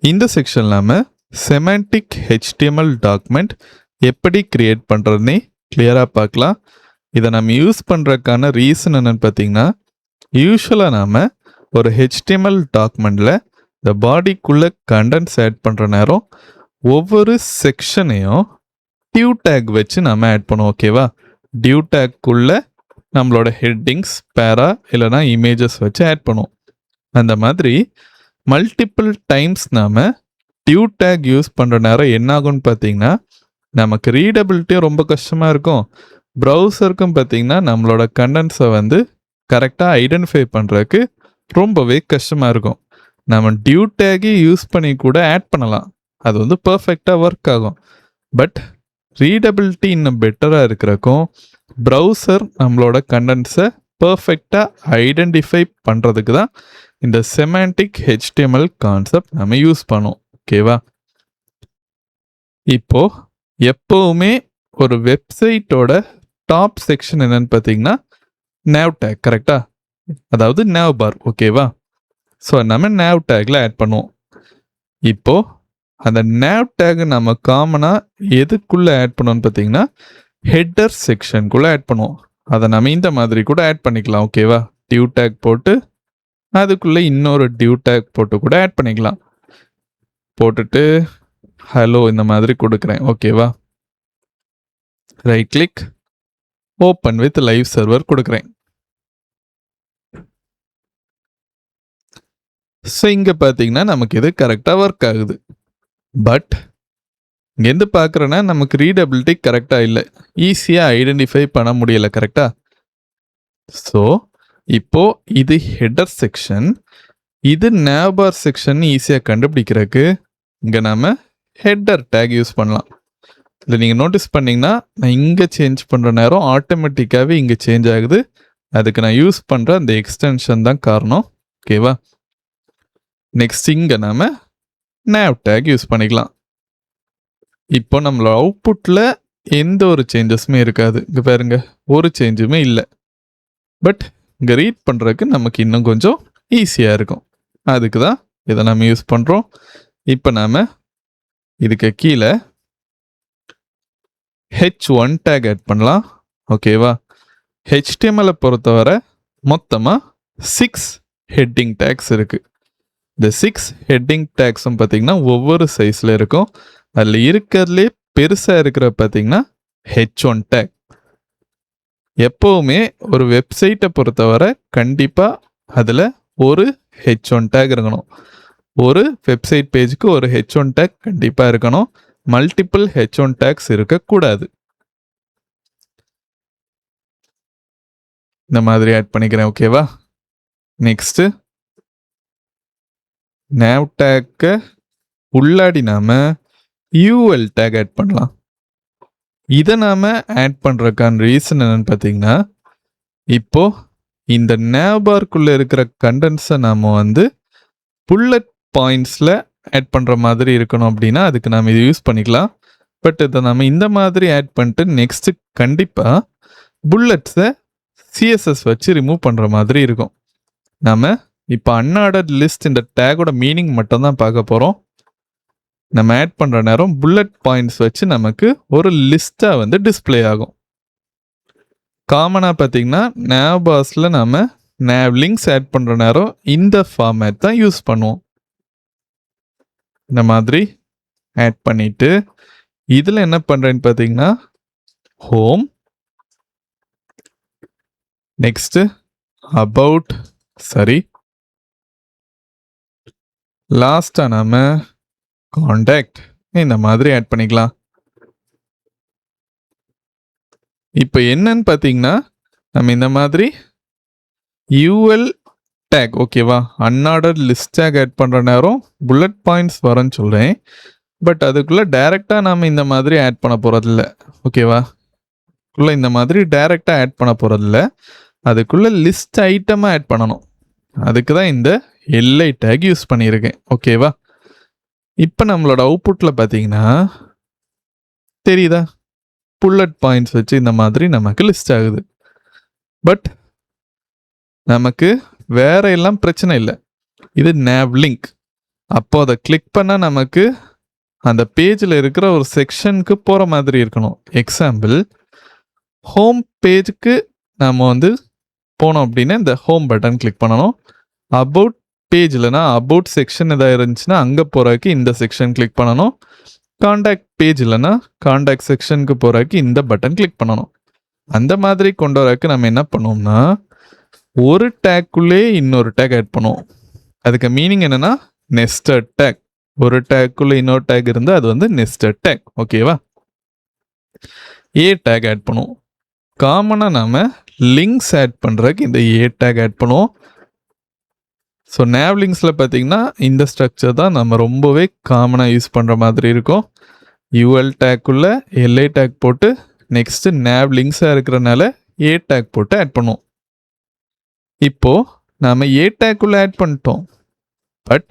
இந்த செக்ஷன் நாம செமாண்டிக் HTML டாக்குமெண்ட் எப்படி கிரியேட் பண்ணுறதுனே கிளியராக பார்க்கலாம். இதை நம்ம யூஸ் பண்ணுறதுக்கான ரீசன் என்னன்னு பார்த்தீங்கன்னா, யூஸ்வலாக நாம் ஒரு HTML டாக்குமெண்ட்டில் இந்த பாடிக்குள்ளே கண்டென்ட்ஸ் ஆட் பண்ணுற நேரம் ஒவ்வொரு செக்ஷனையும் டியூ டேக் வச்சு நம்ம ஆட் பண்ணுவோம். ஓகேவா? டியூ டேக்குள்ளே நம்மளோட ஹெட்டிங்ஸ், பேரா இல்லைனா இமேஜஸ் வச்சு ஆட் பண்ணுவோம். அந்த மாதிரி மல்டிபிள் டைம்ஸ் நாம் டியூ டேக் யூஸ் பண்ணுற நேரம் என்ன ஆகும்னு பார்த்தீங்கன்னா, நமக்கு ரீடபிலிட்டியும் ரொம்ப கஷ்டமாக இருக்கும். ப்ரௌசருக்கும் பார்த்தீங்கன்னா நம்மளோட கண்டென்ட்ஸை வந்து கரெக்டாக ஐடென்டிஃபை பண்ணுறதுக்கு ரொம்பவே கஷ்டமாக இருக்கும். நம்ம டியூ டேகே யூஸ் பண்ணி கூட ஆட் பண்ணலாம், அது வந்து பர்ஃபெக்டாக ஒர்க் ஆகும். பட் ரீடபிலிட்டி இன்னும் பெட்டராக இருக்கிறக்கும் ப்ரௌசர் நம்மளோட கண்டென்ட்ஸை பர்ஃபெக்டாக ஐடென்டிஃபை பண்ணுறதுக்கு தான் இந்த செமாண்டிக் HTML கான்செப்ட் நம்ம யூஸ் பண்ணுவோம். ஓகேவா? இப்போ எப்போவுமே ஒரு வெப்சைட்டோட டாப் செக்ஷன் என்னன்னு பார்த்தீங்கன்னா nav டேக், கரெக்டா? அதாவது nav பார். ஓகேவா? ஸோ நம்ம nav டேக்ல ஆட் பண்ணுவோம். இப்போ அந்த nav டேக் நம்ம காமனாக எதுக்குள்ளே ஆட் பண்ணுவோம்னு பார்த்தீங்கன்னா ஹெட்டர் செக்ஷனுக்குள்ளே ஆட் பண்ணுவோம். அதை நம்ம இந்த மாதிரி கூட ஆட் பண்ணிக்கலாம். ஓகேவா? டியூ டேக் போட்டு அதுக்குள்ளே இன்னொரு டியூ டேக் போட்டு கூட ஆட் பண்ணிக்கலாம். போட்டுட்டு ஹலோ இந்த மாதிரி கொடுக்குறேன். ஓகேவா? Right click, open with live server கொடுக்குறேன். ஸோ இங்கே பார்த்தீங்கன்னா நமக்கு இது கரெக்டாக ஒர்க் ஆகுது. பட் இங்கேருந்து பார்க்குறேன்னா நமக்கு ரீடபிலிட்டி கரெக்டாக இல்லை, ஈஸியாக ஐடென்டிஃபை பண்ண முடியலை. கரெக்டாக? ஸோ இப்போ இது ஹெட்டர் செக்ஷன், இது nav பார் செக்ஷன் ஈஸியாக கண்டுபிடிக்கிறதுக்கு இங்கே நம்ம ஹெட்டர் டேக் யூஸ் பண்ணலாம். இல்லை நீங்கள் நோட்டீஸ் பண்ணிங்கன்னா நான் இங்கே சேஞ்ச் பண்ணுற நேரம் ஆட்டோமேட்டிக்காகவே இங்கே சேஞ்ச் ஆகுது. அதுக்கு நான் யூஸ் பண்ணுற அந்த எக்ஸ்டென்ஷன் தான் காரணம். ஓகேவா? நெக்ஸ்ட் இங்கே நாம் nav டேக் யூஸ் பண்ணிக்கலாம். இப்போ நம்மளோட அவுட்புட்டில் எந்த ஒரு சேஞ்சஸுமே இருக்காது. இங்கே பாருங்க, ஒரு சேஞ்சுமே இல்லை. பட் இங்கே ரீட் பண்ணுறதுக்கு நமக்கு இன்னும் கொஞ்சம் ஈஸியாக இருக்கும். அதுக்கு தான் இதை நம்ம யூஸ் பண்ணுறோம். இப்போ நாம் இதுக்கு கீழே H1 டேக் ஆட் பண்ணலாம். ஓகேவா? HTML பொறுத்தவரை மொத்தமாக 6 ஹெட்டிங் டேக்ஸ் இருக்குது. இந்த 6 ஹெட்டிங் டேக்ஸும் பார்த்தீங்கன்னா ஒவ்வொரு சைஸில் இருக்கும். அதில் இருக்கிறதுலே பெருசாக இருக்கிற பார்த்தீங்கன்னா H1 டேக். எப்போவுமே ஒரு வெப்சைட்டை பொறுத்தவரை கண்டிப்பாக அதில் ஒரு H1 டேக் இருக்கணும். ஒரு வெப்சைட் பேஜுக்கு ஒரு H1 டேக் கண்டிப்பாக இருக்கணும். மல்டிபிள் H1 டேக்ஸ் இருக்கக்கூடாது. இந்த மாதிரி ஆட் பண்ணிக்கிறேன். ஓகேவா? நெக்ஸ்ட்டு nav டேக்கை உள்ளாடி நாம் UL டேக் ஆட் பண்ணலாம். இதை நாம் ஆட் பண்ணுறதுக்கான ரீசன் என்னன்னு பார்த்தீங்கன்னா, இப்போது இந்த nav பார்க்குள்ளே இருக்கிற கண்டென்ட்ஸை நாம் வந்து புல்லட் பாயிண்ட்ஸில் ஆட் பண்ணுற மாதிரி இருக்கணும். அப்படின்னா அதுக்கு நாம் இதை யூஸ் பண்ணிக்கலாம். பட் இதை நம்ம இந்த மாதிரி ஆட் பண்ணிட்டு நெக்ஸ்ட்டு கண்டிப்பாக புல்லட்ஸை CSS வச்சு ரிமூவ் பண்ணுற மாதிரி இருக்கும். நாம் இப்போ அன்ஆர்டர்ட் லிஸ்ட் இந்த டேகோட மீனிங் மட்டும்தான் பார்க்க போகிறோம். நம்ம ஆட் பண்ணுற நேரம் புல்லட் பாயிண்ட்ஸ் வச்சு நமக்கு ஒரு லிஸ்ட்டாக வந்து டிஸ்பிளே ஆகும். காமனாக பார்த்தீங்கன்னா nav பார்ஸில் நம்ம nav லிங்க்ஸ் ஆட் பண்ணுற நேரம் இந்த ஃபார்மேட் தான் யூஸ் பண்ணுவோம். இந்த மாதிரி ஆட் பண்ணிவிட்டு இதில் என்ன பண்ணுறேன்னு பார்த்தீங்கன்னா ஹோம், நெக்ஸ்ட்டு அபவுட், சரி, லாஸ்ட்டாக நம்ம காண்டாக்ட் இந்த மாதிரி ஆட் பண்ணிக்கலாம். இப்போ என்னன்னு பார்த்தீங்கன்னா நம்ம இந்த மாதிரி UL டேக், ஓகேவா, அன்ஆர்டர்ட் லிஸ்ட் டேக் ஆட் பண்ணுற நேரம் புல்லட் பாயிண்ட்ஸ் வரேன்னு சொல்கிறேன். பட் அதுக்குள்ளே டைரெக்டாக நம்ம இந்த மாதிரி ஆட் பண்ண போகிறதில்ல. ஓகேவா? இந்த மாதிரி டைரெக்டாக ஆட் பண்ண போகிறதில்ல. அதுக்குள்ளே லிஸ்ட் ஐட்டமாக ஆட் பண்ணணும். அதுக்கு தான் இந்த எல்ஐ டேக் யூஸ் பண்ணியிருக்கேன். ஓகேவா? இப்போ நம்மளோட அவுட்புட்டில் பார்த்தீங்கன்னா தெரியுதா, புல்லட் பாயிண்ட்ஸ் வச்சு இந்த மாதிரி நமக்கு லிஸ்ட் ஆகுது. பட் நமக்கு வேற எல்லாம் பிரச்சனை இல்லை. இது nav லிங்க். அப்போ அதை கிளிக் பண்ணால் நமக்கு அந்த பேஜில் இருக்கிற ஒரு செக்ஷனுக்கு போகிற மாதிரி இருக்கணும். எக்ஸாம்பிள், ஹோம் பேஜுக்கு நாம் போனோம் அப்படின்னா இந்த ஹோம் பட்டன் கிளிக் பண்ணணும். அபவுட் பேஜ் இல்லைனா அபவுட் செக்ஷன் எதாவது இருந்துச்சுன்னா அங்கே போகிறதுக்கு இந்த செக்ஷன் கிளிக் பண்ணணும். காண்டாக்ட் பேஜ் இல்லைனா காண்டாக்ட் செக்ஷனுக்கு போகிறதுக்கு இந்த பட்டன் கிளிக் பண்ணணும். அந்த மாதிரி கொண்டு வரக்கு நம்ம என்ன பண்ணுவோம்னா, ஒரு டேக்குள்ளே இன்னொரு டேக் ஆட் பண்ணுவோம். அதுக்கு மீனிங் என்னென்னா நெஸ்டட் டேக். ஒரு டேக்குள்ளே இன்னொரு டேக் இருந்தால் அது நெஸ்டட் டேக். ஓகேவா? ஏ டேக் ஆட் பண்ணுவோம். காமனாக நாம் லிங்க்ஸ் ஆட் பண்ணுறதுக்கு இந்த ஏ டேக் ஆட் பண்ணுவோம். ஸோ nav லிங்க்ஸில் பார்த்தீங்கன்னா இந்த ஸ்ட்ரக்சர் தான் நம்ம ரொம்பவே காமனாக யூஸ் பண்ணுற மாதிரி இருக்கும். யூஎல் டேக்குள்ள எல்ஐ டேக் போட்டு நெக்ஸ்ட்டு nav லிங்க்ஸாக இருக்கிறனால ஏ டேக் போட்டு ஆட் பண்ணுவோம். இப்போது நாம் ஏ டேக்குள்ளே ஆட் பண்ணிட்டோம். பட்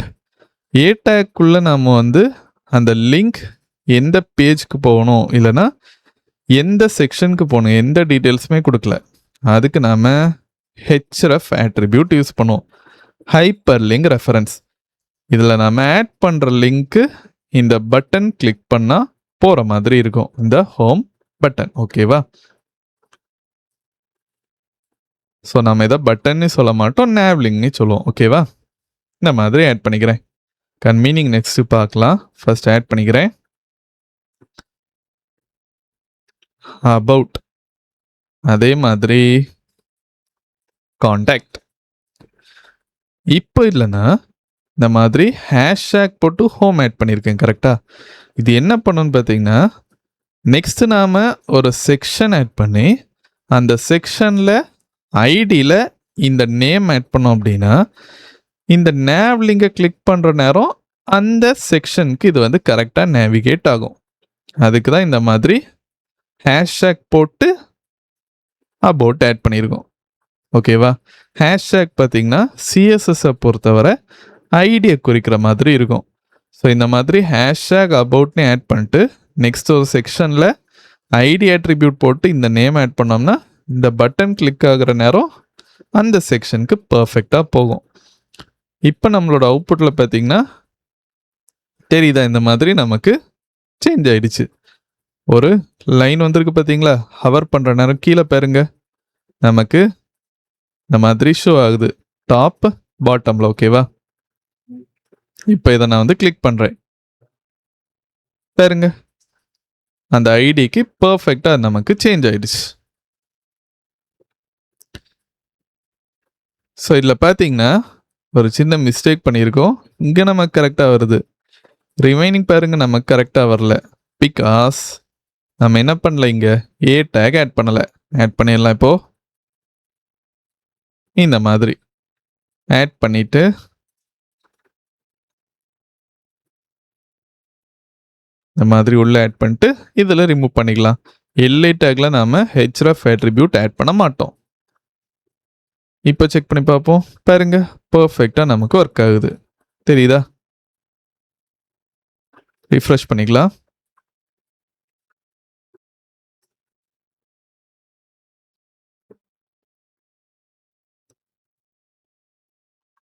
ஏ டேக்குள்ளே நாம் அந்த லிங்க் எந்த பேஜ்க்கு போகணும் இல்லைனா எந்த செக்ஷனுக்கு போகணும் எந்த டீட்டெயில்ஸுமே கொடுக்கல. அதுக்கு நாம் ஹெச்ரெஃப் ஆட்ரிபியூட் யூஸ் பண்ணுவோம். Hyper link reference. இதில் நாம் ஆட் பண்ணுற லிங்க்கு இந்த பட்டன் கிளிக் பண்ணால் போகிற மாதிரி இருக்கும், இந்த ஹோம் பட்டன். ஓகேவா? ஸோ நம்ம இதை பட்டன்னு சொல்ல மாட்டோம், nav லிங்க்னு சொல்லுவோம். ஓகேவா? இந்த மாதிரி ஆட் பண்ணிக்கிறேன். மீனிங் நெக்ஸ்ட் பார்க்கலாம். ஃபர்ஸ்ட் ஆட் பண்ணிக்கிறேன். அபவுட், அதே மாதிரி காண்டாக்ட். இப்போ இல்லைன்னா இந்த மாதிரி ஹேஷ்டேக் போட்டு ஹோம் ஆட் பண்ணியிருக்கேன். கரெக்டாக? இது என்ன பண்ணணும்னு பார்த்தீங்கன்னா, நெக்ஸ்ட்டு நாம் ஒரு செக்ஷன் ஆட் பண்ணி அந்த செக்ஷனில் ஐடியில் இந்த நேம் ஆட் பண்ணோம் அப்படின்னா இந்த nav லிங்கை கிளிக் பண்ணுற நேரம் அந்த செக்ஷனுக்கு இது கரெக்டாக நேவிகேட் ஆகும். அதுக்கு தான் இந்த மாதிரி ஹேஷ்டேக் போட்டு அபவுட் ஆட் பண்ணியிருக்கோம். ஓகேவா? ஹேஷ்டேக் பார்த்தீங்கன்னா சிஎஸ்எஸ்ஸை பொறுத்தவரை ஐடியை குறிக்கிற மாதிரி இருக்கும். ஸோ இந்த மாதிரி ஹேஷ்டேக் அபவுட்னு ஆட் பண்ணிட்டு நெக்ஸ்ட் ஒரு செக்ஷனில் ஐடி ஆட்ரிபியூட் போட்டு இந்த நேம் ஆட் பண்ணோம்னா இந்த பட்டன் கிளிக் ஆகிற நேரம் அந்த செக்ஷனுக்கு பர்ஃபெக்டாக போகும். இப்போ நம்மளோட அவுட்புட்டில் பார்த்தீங்கன்னா தெரியுதா, இந்த மாதிரி நமக்கு சேஞ்ச் ஆயிடுச்சு. ஒரு லைன் வந்திருக்கு பார்த்தீங்களா, ஹவர் பண்ணுற நேரம் கீழே பாருங்க நமக்கு இந்த மாதிரி ஷோ ஆகுது டாப் பாட்டமில். ஓகேவா? இப்போ இதை நான் கிளிக் பண்ணுறேன் பாருங்க, அந்த ஐடிக்கு பர்ஃபெக்டாக நமக்கு சேஞ்ச் ஆயிடுச்சு. ஸோ இதில் பார்த்தீங்கன்னா ஒரு சின்ன மிஸ்டேக் பண்ணியிருக்கோம். இங்கே நமக்கு கரெக்டாக வருது, ரிமைனிங் பாருங்க நமக்கு கரெக்டாக வரல. பிகாஸ் நம்ம என்ன பண்ணல, இங்கே ஏ டேக் ஆட் பண்ணலை. ஆட் பண்ணிடலாம். இப்போது இந்த மாதிரி ஆட் பண்ணிட்டு இந்த மாதிரி உள்ள ஆட் பண்ணிட்டு இதில் ரிமூவ் பண்ணிக்கலாம். எல்ஐ டேக்ல நாம ஹெச்ரெஃப் ஆட்ரிபியூட் ஆட் பண்ண மாட்டோம். இப்போ செக் பண்ணி பார்ப்போம். பாருங்க, பர்ஃபெக்டாக நமக்கு ஒர்க் ஆகுது. தெரியுதா? ரிஃப்ரெஷ் பண்ணிக்கலாம்.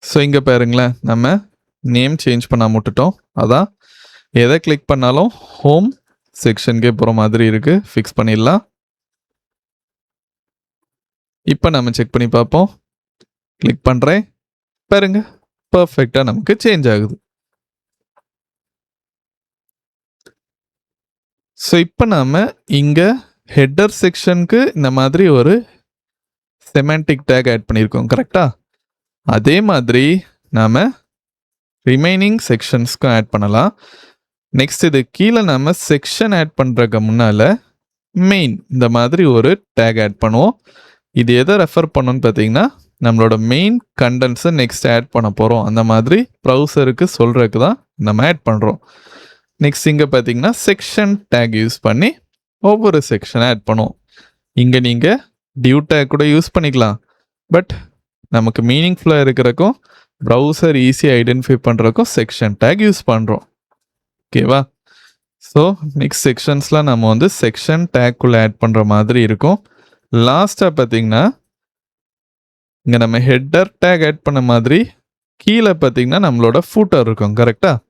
ஸோ இங்கே பாருங்களேன், நம்ம நேம் சேஞ்ச் பண்ண விட்டுட்டோம். அதான் எதை கிளிக் பண்ணாலும் ஹோம் செக்ஷனுக்கே போகிற மாதிரி இருக்கு. ஃபிக்ஸ் பண்ணிடலாம். இப்போ நம்ம செக் பண்ணி பார்ப்போம். கிளிக் பண்ணுறேன் பாருங்க, பர்ஃபெக்டாக நமக்கு சேஞ்ச் ஆகுது. ஸோ இப்போ நாம் இங்கே ஹெட்டர் செக்ஷனுக்கு இந்த மாதிரி ஒரு செமான்டிக் டேக் ஆட் பண்ணியிருக்கோம். கரெக்டா? அதே மாதிரி நாம் ரிமைனிங் செக்ஷன்ஸ்க்கும் ஆட் பண்ணலாம். நெக்ஸ்ட் இது கீழே நம்ம செக்ஷன் ஆட் பண்ணுறதுக்கு முன்னால் மெயின் இந்த மாதிரி ஒரு டேக் ஆட் பண்ணுவோம். இது எதை ரெஃபர் பண்ணணும்னு பார்த்தீங்கன்னா, நம்மளோட மெயின் கண்டென்ட்ஸை நெக்ஸ்ட் ஆட் பண்ண போகிறோம். அந்த மாதிரி ப்ரௌசருக்கு சொல்கிறதுக்கு தான் நம்ம ஆட் பண்ணுறோம். நெக்ஸ்ட் இங்கே பார்த்தீங்கன்னா செக்ஷன் டேக் யூஸ் பண்ணி ஒவ்வொரு செக்ஷனை ஆட் பண்ணுவோம். இங்கே நீங்கள் டியூ டேக் கூட யூஸ் பண்ணிக்கலாம். பட் நமக்கு மீனிங்ஃபுல்லாக இருக்கிறக்கும் ப்ரௌசர் ஈஸியாக ஐடென்டிஃபை பண்ணுறதுக்கும் செக்ஷன் டேக் யூஸ் பண்ணுறோம். ஓகேவா? ஸோ நெக்ஸ்ட் செக்ஷன்ஸ்லாம் நம்ம வந்து செக்ஷன் டேக்குள்ளே ஆட் பண்ணுற மாதிரி இருக்கும். லாஸ்ட்டாக பார்த்தீங்கன்னா இங்கே நம்ம ஹெட்டர் டேக் ஆட் பண்ண மாதிரி கீழே பார்த்தீங்கன்னா நம்மளோட ஃபூட்டர் இருக்கும். கரெக்டாக?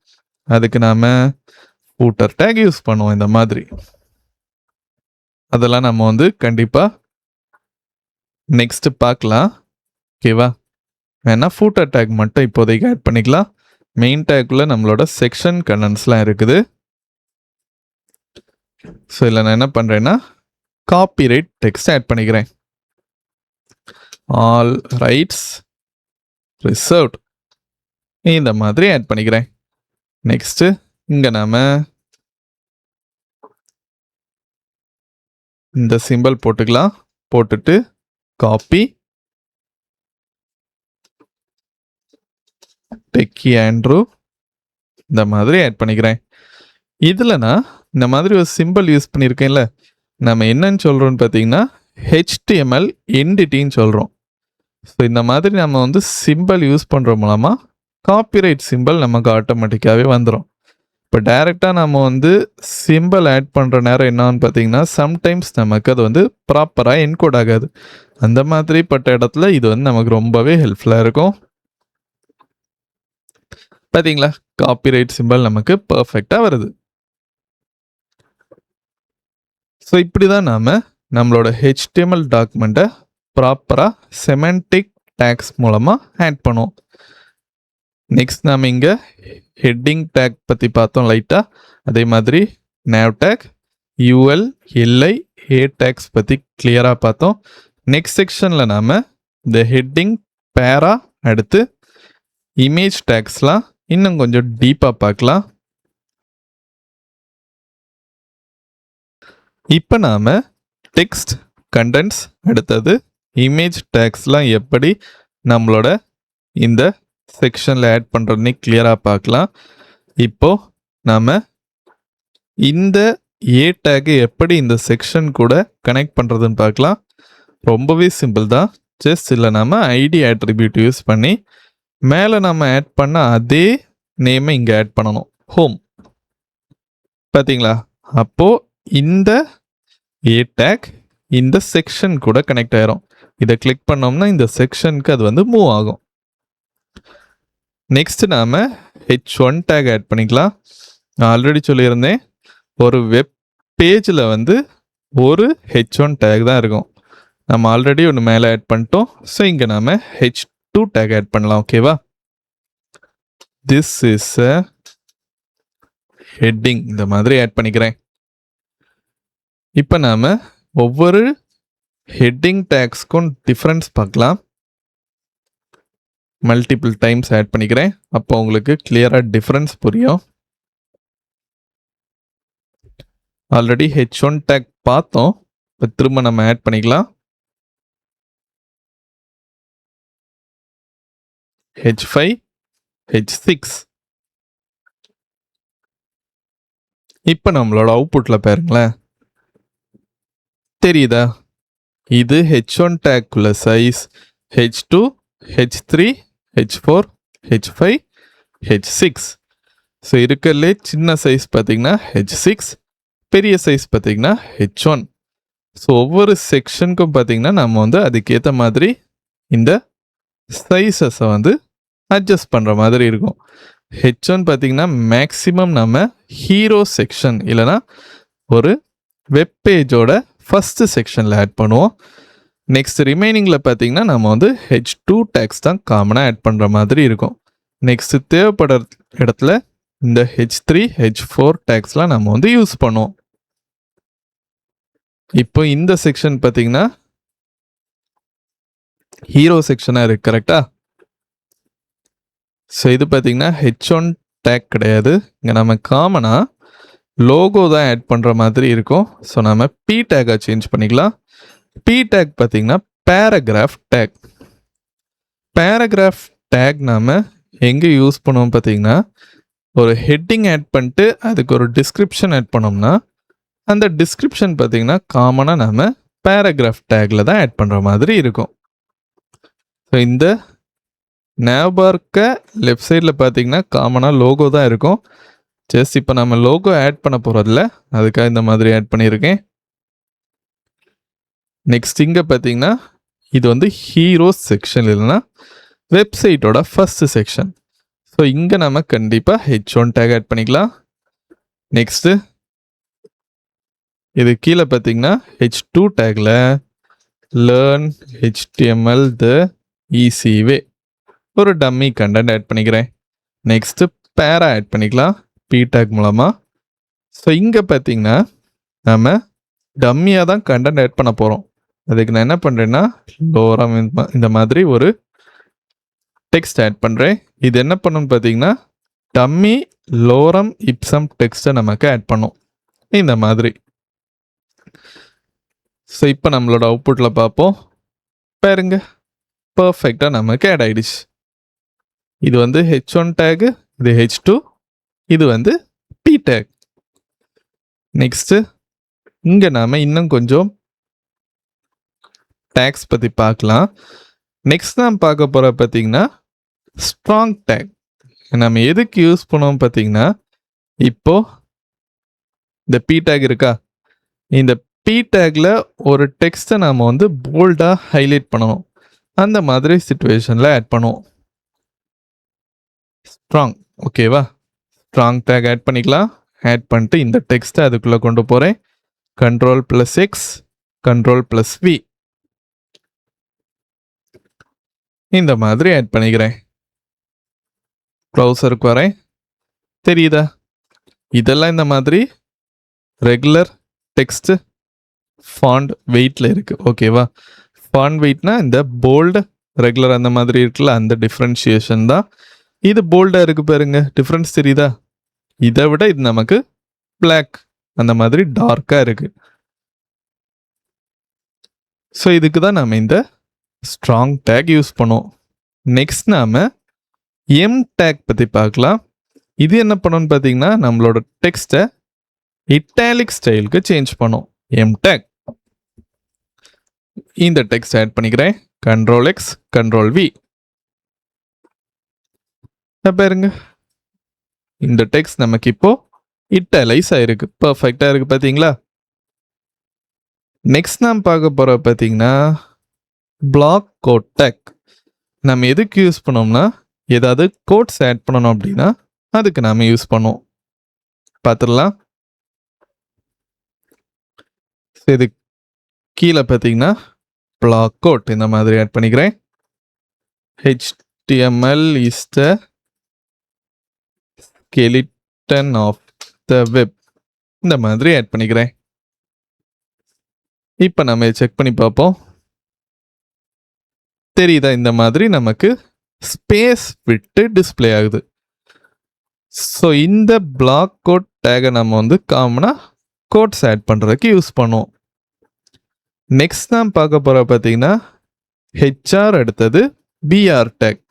அதுக்கு நாம் ஃபூட்டர் டேக் யூஸ் பண்ணுவோம் இந்த மாதிரி. அதெல்லாம் நம்ம வந்து கண்டிப்பாக நெக்ஸ்ட் பார்க்கலாம். ஓகேவா? வேணா ஃபூட்டர் டேக் மட்டும் இப்போதைக்கு ஆட் பண்ணிக்கலாம். மெயின் டேக்குள்ள நம்மளோட செக்ஷன் கண்டென்ட்ஸ்லாம் இருக்குது. ஸோ இதில் நான் என்ன பண்ணுறேன்னா காப்பிரைட் டெக்ஸ்ட் ஆட் பண்ணிக்கிறேன். ஆல் ரைட்ஸ் ரிசர்வ்ட் இந்த மாதிரி ஆட் பண்ணிக்கிறேன். நெக்ஸ்ட்டு இங்கே நாம் இந்த சிம்பிள் போட்டுக்கலாம். போட்டுட்டு காப்பி டெக்கி ஆண்ட்ரூ இந்த மாதிரி ஆட் பண்ணிக்கிறேன். இதில் நான் இந்த மாதிரி ஒரு சிம்பிள் யூஸ் பண்ணியிருக்கேன்ல, நம்ம என்னன்னு சொல்கிறோன்னு பார்த்தீங்கன்னா HTML என்டிட்டின்னு சொல்கிறோம். ஸோ இந்த மாதிரி நம்ம வந்து சிம்பிள் யூஸ் பண்ணுற மூலமாக காப்பிரைட் சிம்பிள் நமக்கு ஆட்டோமேட்டிக்காகவே வந்துடும். இப்போ டைரெக்டாக நம்ம வந்து சிம்பிள் ஆட் பண்ணுற நேரம் என்னன்னு பார்த்தீங்கன்னா சம்டைம்ஸ் நமக்கு அது வந்து ப்ராப்பராக என்கோட் ஆகாது. அந்த மாதிரிப்பட்ட இடத்துல இது வந்து நமக்கு ரொம்பவே ஹெல்ப்ஃபுல்லாக இருக்கும். பார்த்தீங்களா? காப்பிரைட் சிம்பிள் நமக்கு பர்ஃபெக்டாக வருது. ஸோ இப்படி தான் நாம் நம்மளோட HTML டாக்குமெண்ட்டை ப்ராப்பராக செமண்டிக் டேக்ஸ் மூலமாக ஆட் பண்ணுவோம். நெக்ஸ்ட் நாம் இங்கே ஹெட்டிங் டேக் பற்றி பார்த்தோம் லைட்டாக. அதே மாதிரி nav tag, UL, LI, A tags பற்றி கிளியராக பார்த்தோம். நெக்ஸ்ட் செக்ஷனில் நாம் இந்த ஹெட்டிங் பேரா அடுத்து இமேஜ் டேக்ஸ்லாம் இன்னும் கொஞ்சம் டீப்பாக பார்க்கலாம். இப்போ நாம் டெக்ஸ்ட் கண்டென்ட்ஸ் அடுத்தது இமேஜ் டேக்ஸ்லாம் எப்படி நம்மளோட இந்த செக்ஷனில் ஆட் பண்ணுறதுனே கிளியராக பார்க்கலாம். இப்போது நாம் இந்த ஏ டேக்கை எப்படி இந்த செக்ஷன் கூட கனெக்ட் பண்ணுறதுன்னு பார்க்கலாம். ரொம்பவே சிம்பிள் தான். ஜஸ்ட் இல்லை நாம் ஐடி ஆட்ரிபியூட் யூஸ் பண்ணி மேலே நம்ம ஆட் பண்ண அதே நேமை இங்கே ஆட் பண்ணணும். ஹோம். பார்த்தீங்களா? அப்போது இந்த ஏ டேக் இந்த செக்ஷன் கூட கனெக்ட் ஆயிரும். இதை கிளிக் பண்ணோம்னா இந்த செக்ஷனுக்கு அது வந்து மூவ் ஆகும். நெக்ஸ்ட் நாம H1 டேக் ஆட் பண்ணிக்கலாம். நான் ஆல்ரெடி சொல்லியிருந்தேன் ஒரு வெப் பேஜில் வந்து ஒரு H1 டேக் தான் இருக்கும். நம்ம ஆல்ரெடி ஒன்று மேலே ஆட் பண்ணிட்டோம். ஸோ இங்கே நாம H2 டேக் ஆட் பண்ணலாம். ஓகேவா? திஸ் இஸ் அ ஹெட்டிங் இந்த மாதிரி ஆட் பண்ணிக்கிறேன். இப்போ நாம் ஒவ்வொரு ஹெட்டிங் டேக்ஸ்க்கும் டிஃப்ரென்ஸ் பார்க்கலாம். மல்டிபிள் டைம்ஸ் ஆட் பண்ணிக்கிறேன். அப்போ உங்களுக்கு கிளியராக டிஃப்ரென்ஸ் புரியும். ஆல்ரெடி H1 டேக் பார்த்தோம். இப்போ திரும்ப நம்ம ஆட் பண்ணிக்கலாம். H5, H6. இப்போ நம்மளோட அவுட்புட்டில் பாருங்களேன், தெரியுதா? இது H1 டேக்குள்ள size H2, H3, H4, H5, H6. So இருக்கிறதுலே சின்ன சைஸ் பார்த்தீங்கன்னா H6, பெரிய சைஸ் பார்த்தீங்கன்னா H1. ஸோ ஒவ்வொரு செக்ஷனுக்கும் பார்த்தீங்கன்னா நம்ம வந்து அதுக்கேற்ற மாதிரி இந்த சைஸஸை வந்து அட்ஜஸ்ட் பண்ணுற மாதிரி இருக்கும். H1 பார்த்தீங்கன்னா மேக்ஸிமம் நம்ம ஹீரோ செக்ஷன் இல்லைனா ஒரு வெப் பேஜோட ஃபஸ்ட்டு செக்ஷனில் ஆட் பண்ணுவோம். நெக்ஸ்ட் ரிமைனிங்கில் பார்த்தீங்கன்னா நம்ம வந்து H2 டேக்ஸ் தான் காமனாக ஆட் பண்ணுற மாதிரி இருக்கும். நெக்ஸ்ட் தேவைப்படுற இடத்துல இந்த H3, H4 டேக்ஸ்லாம் நம்ம வந்து யூஸ் பண்ணுவோம். இப்போ இந்த செக்ஷன் பார்த்தீங்கன்னா ஹீரோ செக்ஷனாக இருக்கு. கரெக்டா? ஸோ இது பார்த்தீங்கன்னா H1 டேக் கிடையாது. இங்கே நம்ம காமனாக லோகோ தான் ஆட் பண்ணுற மாதிரி இருக்கும். ஸோ நம்ம P டேக்காக சேஞ்ச் பண்ணிக்கலாம். P டேக் பார்த்தீங்கன்னா பேராகிராஃப் டேக். பேராகிராஃப் டேக் நாம் எங்கே யூஸ் பண்ணுவோம் பார்த்தீங்கன்னா ஒரு ஹெட்டிங் ஆட் பண்ணிட்டு அதுக்கு ஒரு டிஸ்கிரிப்ஷன் ஆட் பண்ணோம்னா அந்த டிஸ்கிரிப்ஷன் பார்த்தீங்கன்னா காமனாக நம்ம பேராகிராஃப் டேக்கில் தான் ஆட் பண்ணுற மாதிரி இருக்கும். ஸோ இந்த nav barக்க லெஃப்ட் சைடில் பார்த்தீங்கன்னா காமனாக லோகோ தான் இருக்கும். ஜஸ்ட் இப்போ நம்ம லோகோ ஆட் பண்ண போகிறதில்ல, அதுக்காக இந்த மாதிரி ஆட் பண்ணியிருக்கேன். நெக்ஸ்ட் இங்கே பார்த்தீங்கன்னா இது வந்து ஹீரோஸ் செக்ஷன் இல்லைன்னா வெப்சைட்டோட ஃபர்ஸ்ட் செக்ஷன். ஸோ இங்கே நம்ம கண்டிப்பாக H1 டேக் ஆட் பண்ணிக்கலாம். நெக்ஸ்ட்டு இது கீழே பார்த்தீங்கன்னா H2 டேக்ல லேர்ன் HTML த ஈஸி வே ஒரு டம்மி கண்டென்ட் ஆட் பண்ணிக்கிறேன். நெக்ஸ்ட்டு பேரா ஆட் பண்ணிக்கலாம் P டேக் மூலமாக. ஸோ இங்கே பார்த்தீங்கன்னா நம்ம டம்மியாக தான் கண்டென்ட் ஆட் பண்ண போகிறோம். அதுக்கு நான் என்ன பண்ணுறேன்னா லோரம் இந்த மாதிரி ஒரு டெக்ஸ்ட் ஆட் பண்ணுறேன். இது என்ன பண்ணணும்னு பார்த்தீங்கன்னா டம்மி லோரம் இப்சம் டெக்ஸ்ட்டை நமக்கு ஆட் பண்ணும் இந்த மாதிரி. ஸோ இப்போ நம்மளோட அவுட்புட்டில் பார்ப்போம். பாருங்க பர்ஃபெக்டாக நமக்கு ஆட் ஆகிடுச்சு. இது வந்து H1 டேகு, இது H2, இது வந்து P டேக். நெக்ஸ்ட்டு இங்கே நாம் இன்னும் கொஞ்சம் டேக்ஸ் பற்றி பார்க்கலாம். நெக்ஸ்ட் நாம் பார்க்க போகிற பார்த்தீங்கன்னா ஸ்ட்ராங் டேக். நம்ம எதுக்கு யூஸ் பண்ணுவோம் பார்த்தீங்கன்னா இப்போ இந்த P டேக் இருக்கா, இந்த P டேக்ல ஒரு டெக்ஸ்ட்டை நாம் வந்து போல்டாக ஹைலைட் பண்ணணும். அந்த மாதிரி சிச்சுவேஷனில் ஆட் பண்ணுவோம். ஸ்ட்ராங் ஓகேவா, ஸ்ட்ராங் டேக் ஆட் பண்ணிக்கலாம். ஆட் பண்ணிட்டு இந்த டெக்ஸ்ட்டை அதுக்குள்ளே கொண்டு போகிறேன். Ctrl+X Ctrl+V இந்த மாதிரி ஆட் பண்ணிக்கிறேன். ப்ரௌசருக்கு வரேன். தெரியுதா, இதெல்லாம் இந்த மாதிரி ரெகுலர் டெக்ஸ்ட் ஃபாண்ட் வெயிட்டில் இருக்குது. ஓகேவா, ஃபாண்ட் வெயிட்னா இந்த போல்டு ரெகுலர் அந்த மாதிரி இருக்குல்ல, அந்த டிஃப்ரென்ஷியேஷன் தான். இது போல்டாக இருக்குது பாருங்க, டிஃப்ரென்ஸ் தெரியுதா. இதை விட இது நமக்கு பிளாக் அந்த மாதிரி டார்க்காக இருக்குது. ஸோ இதுக்கு தான் நம்ம இந்த ஸ்ட்ராங் டேக் யூஸ் பண்ணுவோம். நெக்ஸ்ட் நாம் எம் டேக் பற்றி பார்க்கலாம். இது என்ன பண்ணணும்னு பார்த்தீங்கன்னா நம்மளோட டெக்ஸ்ட்டை இட்டாலிக் ஸ்டைலுக்கு சேஞ்ச் பண்ணும். எம் டேக் இந்த டெக்ஸ்ட் ஆட் பண்ணிக்கிறேன். Ctrl+X Ctrl+V பாருங்க, இந்த டெக்ஸ்ட் நமக்கு இப்போ இட்டாலைஸ் ஆயிருக்கு, பர்ஃபெக்டாக இருக்கு பார்த்தீங்களா. நெக்ஸ்ட் நாம் பார்க்க போகிற பார்த்தீங்கன்னா பிளாக் கோட் டேக். நம்ம எதுக்கு யூஸ் பண்ணோம்னா ஏதாவது கோட்ஸ் ஆட் பண்ணணும் அப்படின்னா அதுக்கு நாம் யூஸ் பண்ணுவோம். பார்த்துடலாம். இது கீழே பார்த்தீங்கன்னா பிளாக் கோட் இந்த மாதிரி ஆட் பண்ணிக்கிறேன். HTML is the skeleton of the web இந்த மாதிரி ஆட் பண்ணிக்கிறேன். இப்போ நம்ம செக் பண்ணி பார்ப்போம். தெரியுதா, இந்த மாதிரி நமக்கு ஸ்பேஸ் விட்டு டிஸ்பிளே ஆகுது. ஸோ இந்த பிளாக் கோட் டேகை நம்ம வந்து காமனாக கோட்ஸ் ஆட் பண்ணுறதுக்கு யூஸ் பண்ணுவோம். நெக்ஸ்ட் நாம் பார்க்க போகிற பார்த்தீங்கன்னா HR அடுத்தது BR டேக்.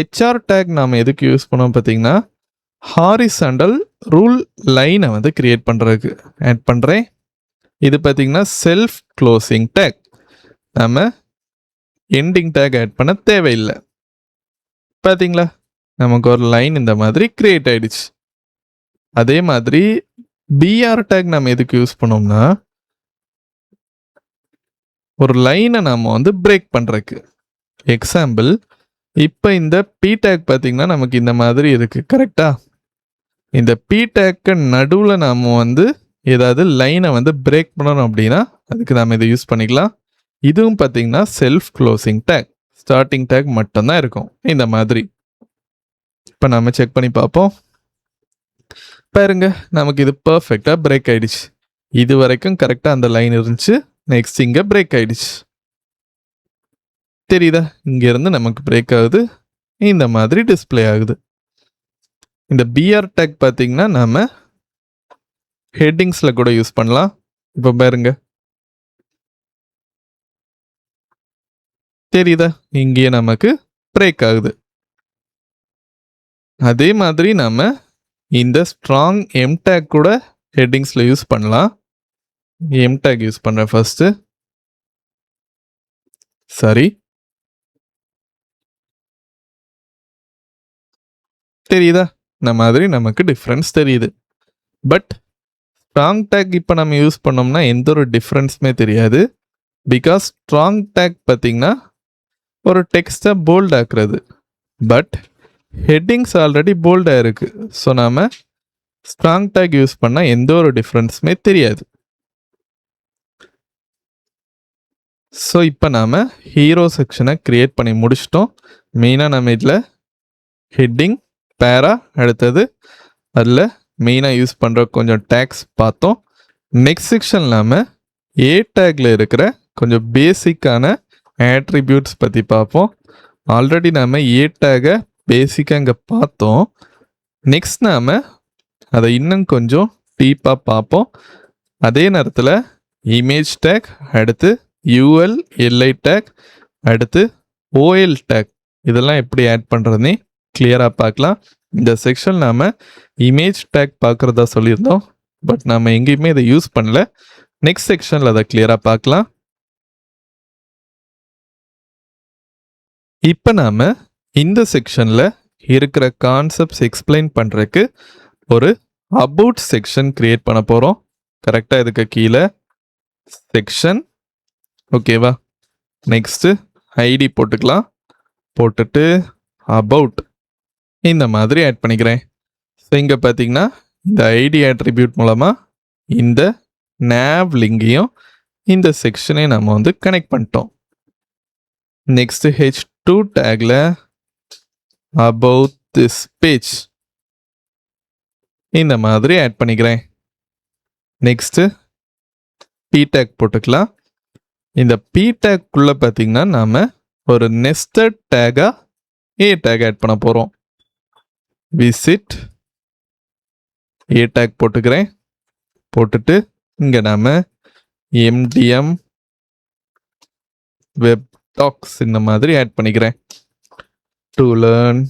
HR டேக் நாம் எதுக்கு யூஸ் பண்ணுவோம் பார்த்தீங்கன்னா ஹாரிசாண்டல் ரூல் லைனை வந்து கிரியேட் பண்ணுறதுக்கு ஆட் பண்ணுறேன். இது பார்த்தீங்கன்னா செல்ஃப் க்ளோசிங் டேக். நம்ம எண்டிங் டேக் ஆட் பண்ண தேவையில்லை. பார்த்தீங்களா, நமக்கு ஒரு லைன் இந்த மாதிரி கிரியேட் ஆயிடுச்சு. அதே மாதிரி BR டேக் நம்ம எதுக்கு யூஸ் பண்ணோம்னா ஒரு லைனை நம்ம வந்து பிரேக் பண்ணுறதுக்கு. எக்ஸாம்பிள், இப்போ இந்த P டேக் பார்த்தீங்கன்னா நமக்கு இந்த மாதிரி இருக்குது கரெக்டா. இந்த P டேக்கு நடுவில் நாம் வந்து ஏதாவது லைனை வந்து பிரேக் பண்ணணும் அப்படின்னா அதுக்கு நாம் இதை யூஸ் பண்ணிக்கலாம். இதுவும் பார்த்தீங்கன்னா self closing take, starting take மட்டும்தான் இருக்கும் இந்த மாதிரி. இப்போ நம்ம செக் பண்ணி பார்ப்போம். பாருங்க, நமக்கு இது பர்ஃபெக்டாக பிரேக் ஆயிடுச்சு. இது வரைக்கும் கரெக்டாக அந்த லைன் இருந்துச்சு. நெக்ஸ்ட் இங்கே பிரேக் ஆயிடுச்சு. தெரியுதா, இங்கேருந்து நமக்கு பிரேக் ஆகுது, இந்த மாதிரி டிஸ்பிளே ஆகுது. இந்த BR டேக் பார்த்தீங்கன்னா நம்ம ஹெட்டிங்ஸில் கூட யூஸ் பண்ணலாம். இப்போ பாருங்க, தெரியுதா, இங்கேயே நமக்கு பிரேக் ஆகுது. அதே மாதிரி நம்ம இந்த ஸ்ட்ராங் எம் டேக் கூட ஹெட்டிங்ஸில் யூஸ் பண்ணலாம். எம் டேக் யூஸ் பண்ணுறேன் ஃபர்ஸ்ட்டு. சரி, தெரியுதா? இந்த மாதிரி நமக்கு டிஃப்ரென்ஸ் தெரியுது. பட் ஸ்ட்ராங் டேக் இப்போ நம்ம யூஸ் பண்ணோம்னா எந்த ஒரு டிஃப்ரென்ஸுமே தெரியாது. பிகாஸ் ஸ்ட்ராங் டேக் பார்த்தீங்கன்னா ஒரு டெக்ஸ்ட்டை போல்ட் ஆக்குறது. பட் ஹெட்டிங்ஸ் ஆல்ரெடி போல்டாக இருக்குது. ஸோ நாம் ஸ்ட்ராங் டேக் யூஸ் பண்ணால் எந்த ஒரு டிஃப்ரென்ஸுமே தெரியாது. ஸோ இப்போ நாம் ஹீரோ செக்ஷனை க்ரியேட் பண்ணி முடிச்சிட்டோம். மெயினாக நம்ம இதில் ஹெட்டிங், பேரா, அடுத்தது அதில் மெயினாக யூஸ் பண்ணுற கொஞ்சம் டேக்ஸ் பார்த்தோம். நெக்ஸ்ட் செக்ஷன் நாம் ஏ டேக்கில் இருக்கிற கொஞ்சம் பேசிக்கான ஆட்ரிபியூட்ஸ் பற்றி பார்ப்போம். ஆல்ரெடி நாம் ஏ டேகை பேசிக்காக இங்கே பார்த்தோம். நெக்ஸ்ட் நாம் அதை இன்னும் கொஞ்சம் டீப்பாக பார்ப்போம். அதே நேரத்தில் இமேஜ் டேக், அடுத்து UL, LI டேக், அடுத்து OL டேக், இதெல்லாம் எப்படி ஆட் பண்ணுறதுனே கிளியராக பார்க்கலாம். இந்த செக்ஷன் நாம் இமேஜ் டேக் பார்க்குறதா சொல்லியிருந்தோம். பட் நாம் எங்கேயுமே இதை யூஸ் பண்ணல. நெக்ஸ்ட் செக்ஷனில் அதை கிளியராக பார்க்கலாம். இப்போ நாம் இந்த செக்ஷனில் இருக்கிற கான்செப்ட்ஸ் எக்ஸ்பிளைன் பண்ணுறதுக்கு ஒரு அபவுட் செக்ஷன் கிரியேட் பண்ண போகிறோம். கரெக்டாக இதுக்கு கீழே செக்ஷன், ஓகேவா? நெக்ஸ்ட்டு ஐடி போட்டுக்கலாம். போட்டுட்டு அபவுட் இந்த மாதிரி ஆட் பண்ணிக்கிறேன். ஸோ இங்கே பார்த்தீங்கன்னா இந்த ஐடி ஆட்ரிபியூட் மூலமாக இந்த nav லிங்கையும் இந்த செக்ஷனையும் நம்ம வந்து கனெக்ட் பண்ணிட்டோம். Next H2 டேக்ல about this page இந்த மாதிரி ஆட் பண்ணிக்கிறேன். நெக்ஸ்ட்டு P டேக் போட்டுக்கலாம். இந்த P டேக்குள்ளே பார்த்தீங்கன்னா நாம் ஒரு நெஸ்டட் டேகாக A டேக் ஆட் பண்ண போகிறோம். விசிட் A டேக் போட்டுக்கிறேன். போட்டுட்டு இங்கே நாம் MDM வெப் டாக்ஸ் இந்த மாதிரி ஆட் பண்ணிக்கிறேன். டு லேர்ன்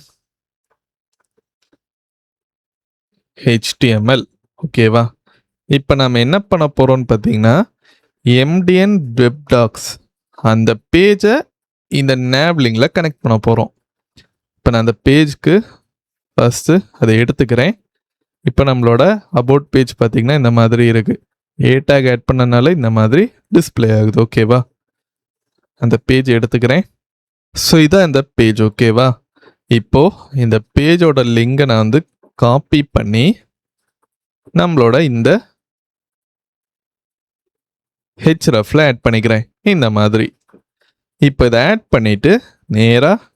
HTML, ஓகேவா? இப்போ நாம் என்ன பண்ண போகிறோம்னு பார்த்தீங்கன்னா MDN வெப் டாக்ஸ் அந்த பேஜை இந்த nav லிங்கில் கனெக்ட் பண்ண போகிறோம். இப்போ நான் அந்த பேஜ்க்கு ஃபஸ்ட்டு அதை எடுத்துக்கிறேன். இப்போ நம்மளோட அபவுட் பேஜ் பார்த்தீங்கன்னா இந்த மாதிரி இருக்குது. ஏ டேக் ஆட் பண்ணனால இந்த மாதிரி டிஸ்பிளே ஆகுது, ஓகேவா? அந்த பேஜ் எடுத்துக்கிறேன். ஸோ இதான் இந்த பேஜ், ஓகேவா? இப்போது இந்த பேஜோட லிங்கை நான் வந்து காப்பி பண்ணி நம்மளோட இந்த hrefல ஆட் பண்ணிக்கிறேன் இந்த மாதிரி. இப்போ இதை ஆட் பண்ணிவிட்டு நேராக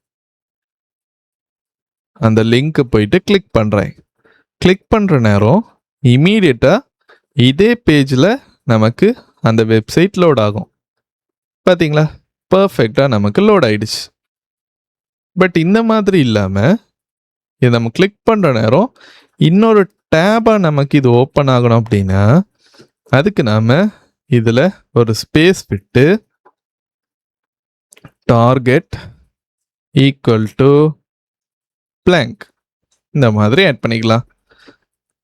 அந்த லிங்க்கு போயிட்டு கிளிக் பண்ணுறேன். கிளிக் பண்ணுற நேரம் இமீடியட்டாக இதே பேஜில் நமக்கு அந்த வெப்சைட் லோட் ஆகும். பார்த்தீங்களா? பர்ஃபெக்டாக நமக்கு லோட் ஆகிடுச்சு. பட் இந்த மாதிரி இல்லாமல் இதை நம்ம கிளிக் பண்ணுற நேரம் இன்னொரு டேபாக நமக்கு இது ஓப்பன் ஆகணும் அப்படின்னா அதுக்கு நாம் இதில் ஒரு ஸ்பேஸ் விட்டு டார்கெட் ஈக்குவல் டு blank இந்த மாதிரி ஆட் பண்ணிக்கலாம்.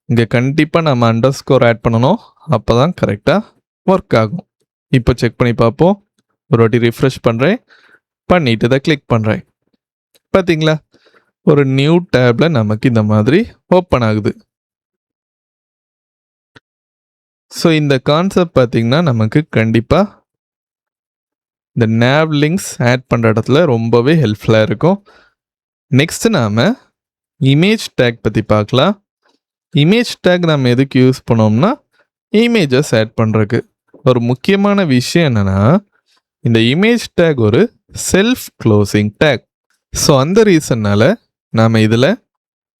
இங்கே கண்டிப்பாக நம்ம அண்டர்ஸ்கோர் ஆட் பண்ணணும். அப்போ தான் கரெக்டாக ஒர்க் ஆகும். இப்போ செக் பண்ணி பார்ப்போம். ஒரு வாட்டி ரிஃப்ரெஷ் பண்ணுறேன். பண்ணிவிட்டு இதை கிளிக் பண்ணுறேன். பார்த்தீங்களா? ஒரு நியூ டேப்பில் நமக்கு இந்த மாதிரி ஓப்பன் ஆகுது. ஸோ இந்த கான்செப்ட் பார்த்தீங்கன்னா நமக்கு கண்டிப்பாக இந்த nav லிங்க்ஸ் ஆட் பண்ணுற இடத்துல ரொம்பவே ஹெல்ப்ஃபுல்லாக இருக்கும். நெக்ஸ்ட்டு நாம் இமேஜ் டேக் பற்றி பார்க்கலாம். இமேஜ் டேக் நம்ம எதுக்கு யூஸ் பண்ணோம்னா இமேஜஸ் ஆட் பண்ணுறதுக்கு. ஒரு முக்கியமான விஷயம் என்னென்னா இந்த இமேஜ் டேக் ஒரு செல்ஃப் க்ளோசிங் டேக். ஸோ அந்த ரீசன்னால் நாம் இதில்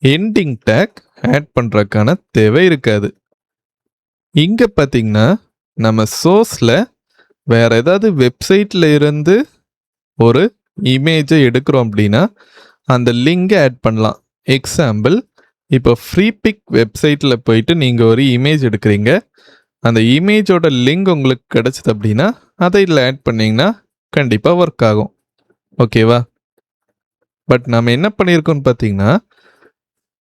எண்டிங் டேக் ஆட் பண்ணுறதுக்கான தேவை இருக்காது. இங்கே பார்த்தீங்கன்னா நம்ம சோர்ஸில் வேறு ஏதாவது வெப்சைட்டில் இருந்து ஒரு இமேஜை எடுக்கிறோம் அப்படின்னா அந்த லிங்கை ஆட் பண்ணலாம். எக்ஸாம்பிள், இப்போ ஃப்ரீபிக் வெப்சைட்டில் போயிட்டு நீங்கள் ஒரு இமேஜ் எடுக்கிறீங்க. அந்த இமேஜோட லிங்க் உங்களுக்கு கிடச்சிது அப்படின்னா அதை இதில் ஆட் பண்ணிங்கன்னா கண்டிப்பாக ஒர்க் ஆகும், ஓகேவா? பட் நம்ம என்ன பண்ணியிருக்கோம்னு பார்த்தீங்கன்னா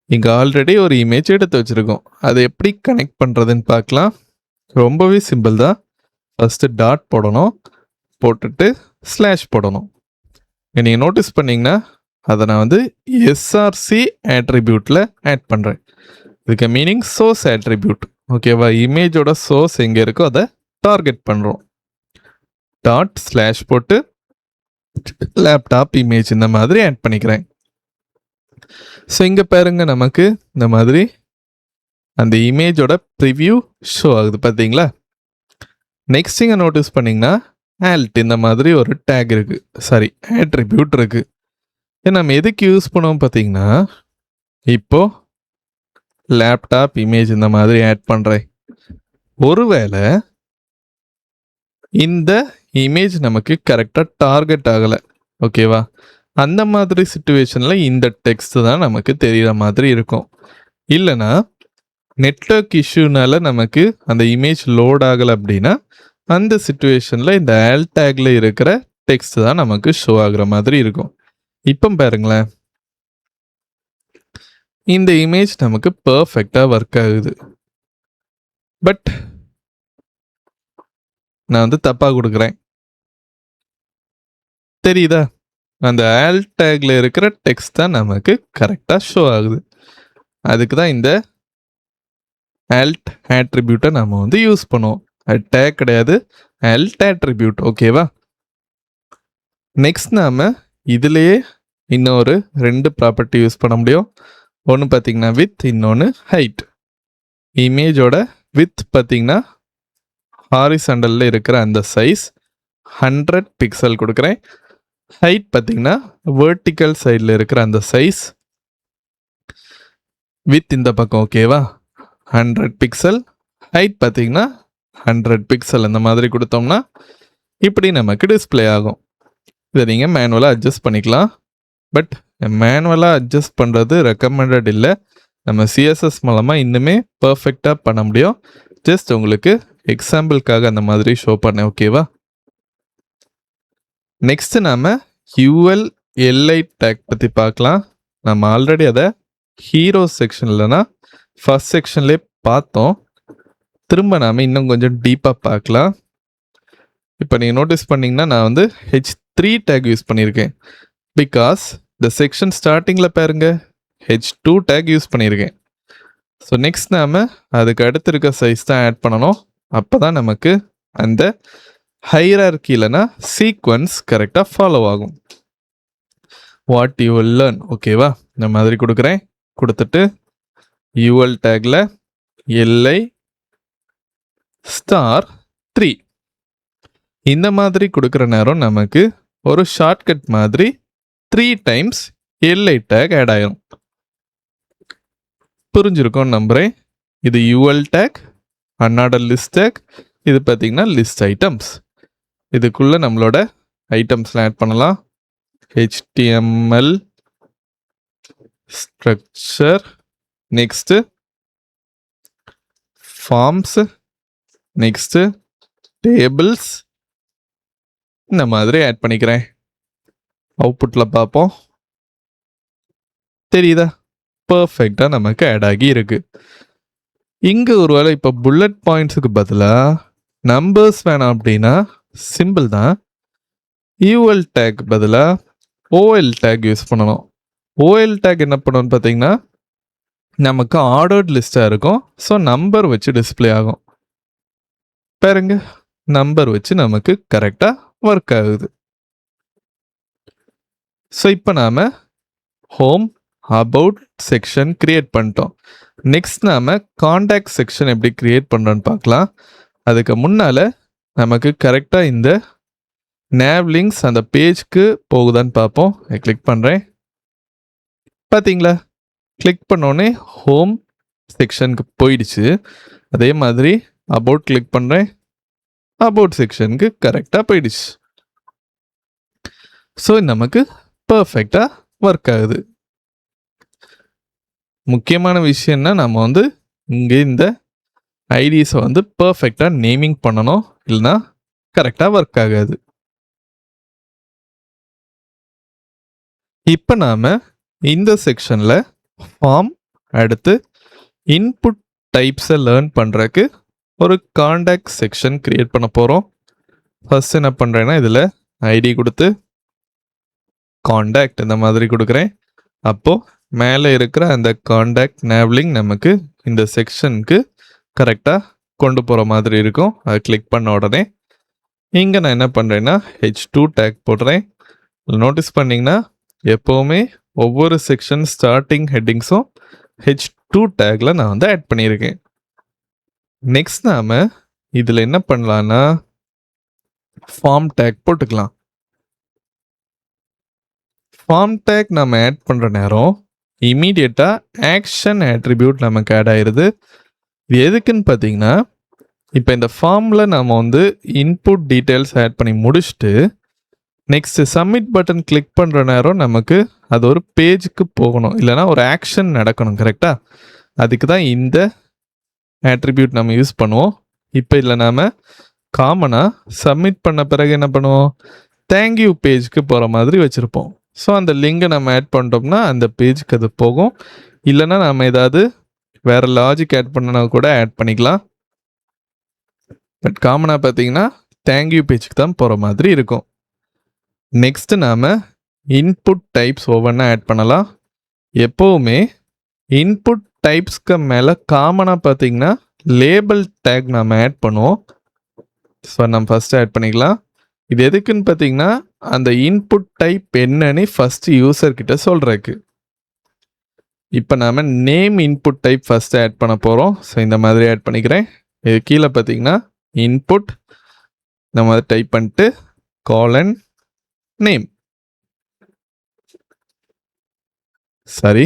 இங்கே ஆல்ரெடி ஒரு இமேஜ் எடுத்து வச்சுருக்கோம். அதை எப்படி கனெக்ட் பண்ணுறதுன்னு பார்க்கலாம். ரொம்பவே சிம்பிள் தான். ஃபஸ்ட்டு டாட் போடணும், போட்டுட்டு ஸ்லாஷ் போடணும். நீங்கள் நோட்டீஸ் பண்ணிங்கன்னா அதை நான் வந்து எஸ்ஆர்சி ஆட்ரிபியூட்டில் ஆட் பண்ணுறேன். இதுக்கு மீனிங் சோர்ஸ் ஆட்ரிபியூட். ஓகேவா? இமேஜோட சோர்ஸ் எங்கே இருக்கோ அதை டார்கெட் பண்ணுறோம். டாட் ஸ்லாஷ் போட்டு லேப்டாப் இமேஜ் இந்த மாதிரி ஆட் பண்ணிக்கிறேன். ஸோ இங்கே பாருங்க, நமக்கு இந்த மாதிரி அந்த இமேஜோட ப்ரிவ்யூ ஷோ ஆகுது பார்த்தீங்களா? நெக்ஸ்ட் இங்கே நோட்டீஸ் பண்ணிங்கன்னா ஆல்ட் இந்த மாதிரி ஒரு டேக் இருக்குது, சாரி ஆட்ரிபியூட் இருக்குது. நம்ம எதுக்கு யூஸ் பண்ணுவோம் பார்த்தீங்கன்னா, இப்போது லேப்டாப் இமேஜ் இந்த மாதிரி ஆட் பண்ணுறேன். ஒருவேளை இந்த இமேஜ் நமக்கு கரெக்டாக டார்கெட் ஆகலை, ஓகேவா? அந்த மாதிரி சிச்சுவேஷனில் இந்த டெக்ஸ்ட் தான் நமக்கு தெரிகிற மாதிரி இருக்கும். இல்லைனா நெட்வொர்க் இஷ்யூனால நமக்கு அந்த இமேஜ் லோட் ஆகலை அப்படின்னா அந்த சிச்சுவேஷனில் இந்த ஆல்ட் டேக்ல இருக்கிற டெக்ஸ்ட் தான் நமக்கு ஷோ ஆகுற மாதிரி இருக்கும். இப்போ பாருங்களேன், இந்த இமேஜ் நமக்கு பர்ஃபெக்டாக ஒர்க் ஆகுது. பட் நான் வந்து தப்பாக கொடுக்குறேன், தெரியுதா? அந்த ஆல்ட் டேக்ல இருக்கிற டெக்ஸ்ட் தான் நமக்கு கரெக்டாக ஷோ ஆகுது. அதுக்கு தான் இந்த ஆல்ட் ஆட்ரிபியூட்டை நம்ம வந்து யூஸ் பண்ணுவோம். அது டேக் கிடையாது, ஆல்ட் ஆட்ரிபியூட். ஓகேவா? நெக்ஸ்ட் நாம இதுலேயே இன்னொரு 2 ப்ராப்பர்ட்டி யூஸ் பண்ண முடியும். ஒன்று பார்த்தீங்கன்னா வித், இன்னொன்று ஹைட். இமேஜோட வித் பார்த்தீங்கன்னா ஹாரிசாண்டலில் இருக்கிற அந்த சைஸ் 100 பிக்சல் கொடுக்குறேன். ஹைட் பார்த்தீங்கன்னா வெர்டிக்கல் சைடில் இருக்கிற அந்த சைஸ் வித் இந்த பக்கம், ஓகேவா? 100 பிக்சல். ஹைட் பார்த்தீங்கன்னா 100 பிக்சல். அந்த மாதிரி கொடுத்தோம்னா இப்படி நமக்கு டிஸ்பிளே ஆகும். இதை நீங்கள் மேனுவலாக அட்ஜஸ்ட் பண்ணிக்கலாம். பட் மேனுவலாக அட்ஜஸ்ட் பண்ணுறது ரெக்கமெண்டட் இல்லை. நம்ம சிஎஸ்எஸ் மூலமாக இன்னுமே பர்ஃபெக்டாக பண்ண முடியும். ஜஸ்ட் உங்களுக்கு எக்ஸாம்பிளுக்காக அந்த மாதிரி ஷோ பண்ணேன், ஓகேவா? நெக்ஸ்ட் நாம UL LI டேக் பற்றி பார்க்கலாம். நம்ம ஆல்ரெடி அதை ஹீரோ செக்ஷன்லனா ஃபர்ஸ்ட் செக்ஷன்லேயே பார்த்தோம். திரும்ப நாம் இன்னும் கொஞ்சம் டீப்பாக பார்க்கலாம். இப்போ நீங்கள் நோட்டீஸ் பண்ணிங்கன்னா நான் வந்து H3 டேக் யூஸ் பண்ணியிருக்கேன். பிகாஸ் இந்த செக்ஷன் ஸ்டார்டிங்கில் பாருங்க H2 டேக் யூஸ் பண்ணியிருக்கேன். ஸோ நெக்ஸ்ட் நாம் அதுக்கு அடுத்து இருக்க சைஸ் தான் ஆட் பண்ணணும். அப்போ தான் நமக்கு அந்த ஹைரார்கி இல்லைனா சீக்வன்ஸ் கரெக்டாக ஃபாலோ ஆகும். வாட் யூ வில் லேர்ன், ஓகேவா? இந்த மாதிரி கொடுக்குறேன். கொடுத்துட்டு UL டேக்ல LI *3 இந்த மாதிரி கொடுக்குற நேரம் நமக்கு ஒரு ஷார்ட்கட் மாதிரி 3 டைம்ஸ் LI டேக் ஆட் ஆயிரும். புரிஞ்சிருக்கும் நம்புறேன். இது UL டேக், அன்னாட லிஸ்ட் டேக். இது பார்த்தீங்கன்னா லிஸ்ட் ஐட்டம்ஸ். இதுக்குள்ள நம்மளோட ஐட்டம்ஸ்லாம் ஆட் பண்ணலாம். HTML structure, next forms, next tables இந்த மாதிரி ஆட் பண்ணிக்கிறேன். அவுட்புட்டில் பார்ப்போம். தெரியுதா? பர்ஃபெக்டாக நமக்கு ஆட் ஆகி இருக்கு. இங்கே ஒருவேளை இப்போ புல்லட் பாயிண்ட்ஸுக்கு பதிலாக நம்பர்ஸ் வேணாம் அப்படின்னா சிம்பிள் தான். UL டேக் பதிலாக OL டேக் யூஸ் பண்ணணும். OL டேக் என்ன பண்ணணும்னு பார்த்தீங்கன்னா நமக்கு ஆர்டர்ட் லிஸ்ட்டாக இருக்கும். ஸோ நம்பர் வச்சு டிஸ்பிளே ஆகும். பாருங்க, நம்பர் வச்சு நமக்கு கரெக்டாக ஒர்க் ஆகுது. ஸோ இப்போ நாம் ஹோம் அபவுட் செக்ஷன் கிரியேட் பண்ணிட்டோம். நெக்ஸ்ட் நாம் காண்டாக்ட் செக்ஷன் எப்படி கிரியேட் பண்ணுறோன்னு பார்க்கலாம். அதுக்கு முன்னால் நமக்கு கரெக்டாக இந்த நேவ் லிங்க்ஸ் அந்த பேஜ்க்கு போகுதான்னு பார்ப்போம். கிளிக் பண்ணுறேன். பார்த்தீங்களா? கிளிக் பண்ணோடனே ஹோம் செக்ஷனுக்கு போயிடுச்சு. அதே மாதிரி அபவுட் கிளிக் பண்ணுறேன். அபவுட் செக்ஷனுக்கு கரெக்டாக போயிடுச்சு. ஸோ நமக்கு பர்ஃபெக்டாக ஒர்க் ஆகுது. முக்கியமான விஷயம்னா நம்ம வந்து இங்கே இந்த ஐடிஸை வந்து பர்ஃபெக்டாக நேமிங் பண்ணணும், இல்லைனா கரெக்டாக ஒர்க் ஆகாது. இப்போ நாம் இந்த செக்ஷனில் ஃபார்ம் அடுத்து இன்புட் டைப்ஸை லேர்ன் பண்ணுறதுக்கு ஒரு காண்டாக்ட் செக்ஷன் கிரியேட் பண்ண போகிறோம். ஃபர்ஸ்ட் என்ன பண்ணுறேன்னா இதில் ஐடி கொடுத்து காண்டாக்ட் இந்த மாதிரி கொடுக்குறேன். அப்போது மேலே இருக்கிற அந்த காண்டாக்ட் நேவ்லிங் நமக்கு இந்த செக்ஷனுக்கு கரெக்டாக கொண்டு போகிற மாதிரி இருக்கும். அதை கிளிக் பண்ண உடனே இங்கே நான் என்ன பண்ணுறேன்னா H2 டேக் போடுறேன். நோட்டீஸ் பண்ணிங்கன்னா எப்போவுமே ஒவ்வொரு செக்ஷன் ஸ்டார்டிங் ஹெட்டிங்ஸும் H2 டேக்கில் நான் வந்து ஆட் பண்ணியிருக்கேன். நெக்ஸ்ட் நாம் இதில் என்ன பண்ணலான்னா ஃபார்ம் டேக் போட்டுக்கலாம். ஃபார்ம் டேக் நம்ம ஆட் பண்ணுற நேரம் இமீடியட்டாக ஆக்ஷன் ஆட்ரிபியூட் நமக்கு ஆட் ஆயிடுது. இது எதுக்குன்னு பார்த்தீங்கன்னா இப்போ இந்த ஃபார்மில் நம்ம வந்து இன்புட் டீட்டெயில்ஸ் ஆட் பண்ணி முடிச்சுட்டு நெக்ஸ்ட் சப்மிட் பட்டன் கிளிக் பண்ணுற நேரம் நமக்கு அது ஒரு பேஜுக்கு போகணும், இல்லைனா ஒரு ஆக்ஷன் நடக்கணும். கரெக்டாக அதுக்கு தான் இந்த ஆட்ரிபியூட் நம்ம யூஸ் பண்ணுவோம். இப்போ இதில் நாம் காமனாக சப்மிட் பண்ண பிறகு என்ன பண்ணுவோம், தேங்க்யூ பேஜுக்கு போகிற மாதிரி வச்சுருப்போம். ஸோ அந்த லிங்கை நம்ம ஆட் பண்ணிட்டோம்னா அந்த பேஜுக்கு அது போகும். இல்லைனா நம்ம ஏதாவது வேறு லாஜிக் ஆட் பண்ணனா கூட ஆட் பண்ணிக்கலாம். பட் காமனாக பார்த்தீங்கன்னா தேங்க்யூ பேஜுக்கு தான் போகிற மாதிரி இருக்கும். நெக்ஸ்ட்டு நாம் இன்புட் டைப்ஸ் ஒவ்வொன்றா ஆட் பண்ணலாம். எப்போவுமே இன்புட் டைப்ஸ்க்கு மேலே காமனாக பார்த்தீங்கன்னா லேபிள் டேக் நம்ம ஆட் பண்ணுவோம். ஸோ நம்ம ஃபஸ்ட்டு ஆட் பண்ணிக்கலாம். இது எதுக்குன்னு பார்த்தீங்கன்னா அந்த இன்புட் டைப் என்னன்னு ஃபஸ்ட்டு யூசர்கிட்ட சொல்கிறதுக்கு. இப்போ நாம் name input type first add பண்ண போகிறோம். ஸோ இந்த மாதிரி ஆட் பண்ணிக்கிறேன். இது கீழே பார்த்தீங்கன்னா இன்புட் நம்ம அதை டைப் பண்ணிட்டு காலன் நேம், சரி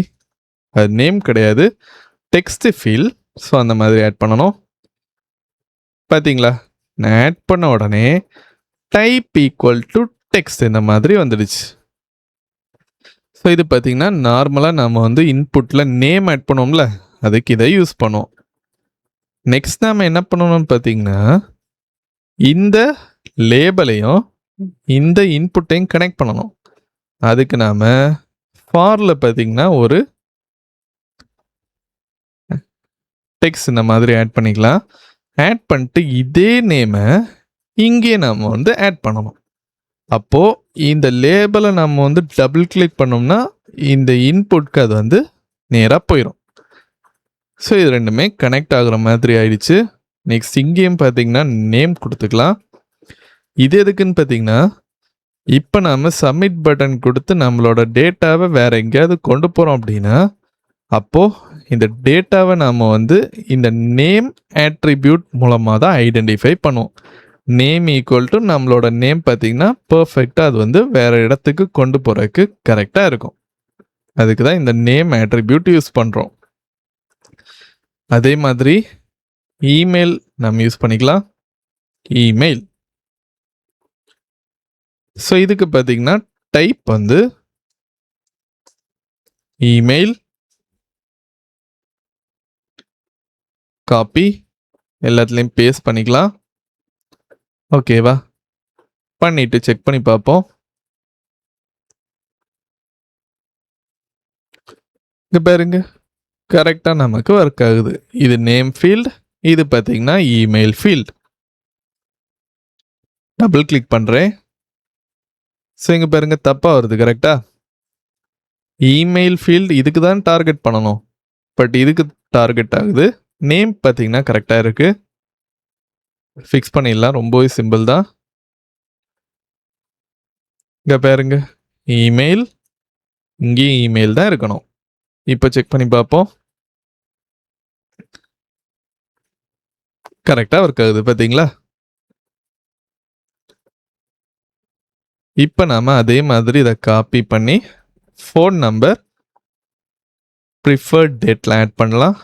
அது நேம் கிடையாது, டெக்ஸ்ட் ஃபீல்ட். ஸோ அந்த மாதிரி ஆட் பண்ணணும். பார்த்தீங்களா, நான் ஆட் பண்ண உடனே டைப் ஈக்குவல் டு டெக்ஸ்ட் இந்த மாதிரி வந்துடுச்சு. ஸோ இது பார்த்தீங்கன்னா நார்மலாக நம்ம வந்து இன்புட்டில் நேம் ஆட் பண்ணோம்ல, அதுக்கு இதை யூஸ் பண்ணுவோம். நெக்ஸ்ட் நாம் என்ன பண்ணணும்னு பார்த்தீங்கன்னா இந்த லேபிளையும் இந்த இன்புட்டையும் கனெக்ட் பண்ணணும். அதுக்கு நாம் ஃபாரில் பார்த்தீங்கன்னா ஒரு டெக்ஸ்ட் இந்த மாதிரி ஆட் பண்ணிக்கலாம். ஆட் பண்ணிட்டு இதே நேமை இங்கே நாம் வந்து ஆட் பண்ணணும். அப்போது இந்த லேபிளை நம்ம வந்து டபுள் கிளிக் பண்ணோம்னா இந்த இன்புட்க்கு அது வந்து நேராக போயிடும். ஸோ இது ரெண்டுமே கனெக்ட் ஆகுற மாதிரி ஆயிடுச்சு. நெக்ஸ்ட் இங்கேயும் பார்த்தீங்கன்னா நேம் கொடுத்துக்கலாம். இது எதுக்குன்னு பார்த்தீங்கன்னா இப்போ நாம் சப்மிட் பட்டன் கொடுத்து நம்மளோட டேட்டாவை வேறு எங்கேயாவது கொண்டு போகிறோம் அப்படின்னா அப்போது இந்த டேட்டாவை நாம் வந்து இந்த நேம் ஆட்ரிபியூட் மூலமாக தான் ஐடென்டிஃபை பண்ணுவோம். நேம் ஈக்குவல் டு நம்மளோட நேம் பார்த்தீங்கன்னா பர்ஃபெக்டாக அது வந்து வேறு இடத்துக்கு கொண்டு போகிறதுக்கு கரெக்டாக இருக்கும். அதுக்கு தான் இந்த நேம் ஆட்ரிபியூட் யூஸ் பண்ணுறோம். அதே மாதிரி இமெயில் நம்ம யூஸ் பண்ணிக்கலாம். இமெயில், ஸோ இதுக்கு பார்த்தீங்கன்னா டைப் வந்து இமெயில், காப்பி எல்லாத்துலேயும் பேஸ்ட் பண்ணிக்கலாம். ஓகேவா, பண்ணிட்டு செக் பண்ணி பார்ப்போம். இங்கே பாருங்க கரெக்டாக நமக்கு ஒர்க் ஆகுது. இது நேம் ஃபீல்ட், இது பார்த்தீங்கன்னா இமெயில் ஃபீல்ட். டபுள் கிளிக் பண்ணுறேன். ஸோ இங்கே பாருங்க தப்பாக வருது. கரெக்டா, இமெயில் ஃபீல்டு இதுக்கு தான் டார்கெட் பண்ணணும், பட் இதுக்கு டார்கெட் ஆகுது. நேம் பார்த்தீங்கன்னா கரெக்டாக இருக்குது. ஃபிக்ஸ் பண்ணிடலாம், ரொம்பவே சிம்பிள் தான். இங்கே பாருங்க இமெயில், இங்கேயும் இமெயில் தான் இருக்கணும். இப்போ செக் பண்ணி பார்ப்போம். கரெக்டாக ஒர்க் ஆகுது பார்த்தீங்களா. இப்போ நாம அதே மாதிரி இதை காப்பி பண்ணி ஃபோன் நம்பர் ப்ரிஃபர்ட் டேட்டில் ஆட் பண்ணலாம்.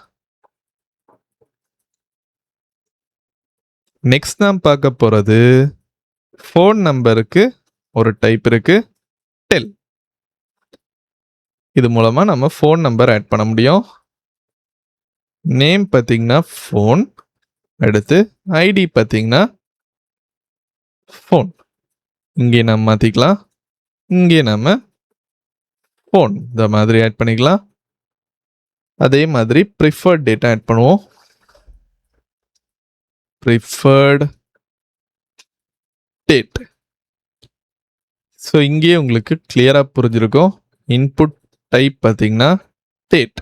நெக்ஸ்ட் நாம் பார்க்க போகிறது ஃபோன் நம்பருக்கு ஒரு டைப் இருக்கு, டெல். இது மூலமாக நம்ம ஃபோன் நம்பர் ஆட் பண்ண முடியும். நேம் பார்த்தீங்கன்னா ஃபோன், அடுத்து ஐடி பார்த்தீங்கன்னா ஃபோன். இங்கே நம்ம மாற்றிக்கலாம், இங்கே நம்ம ஃபோன் இந்த மாதிரி ஆட் பண்ணிக்கலாம். அதே மாதிரி ப்ரிஃபர்ட் டேட்டா ஆட் பண்ணுவோம். ப்ரிஃபர்ட் டேட், ஸோ இங்கேயே உங்களுக்கு கிளியராக புரிஞ்சிருக்கும். இன்புட் டைப் பார்த்தீங்கன்னா டேட்,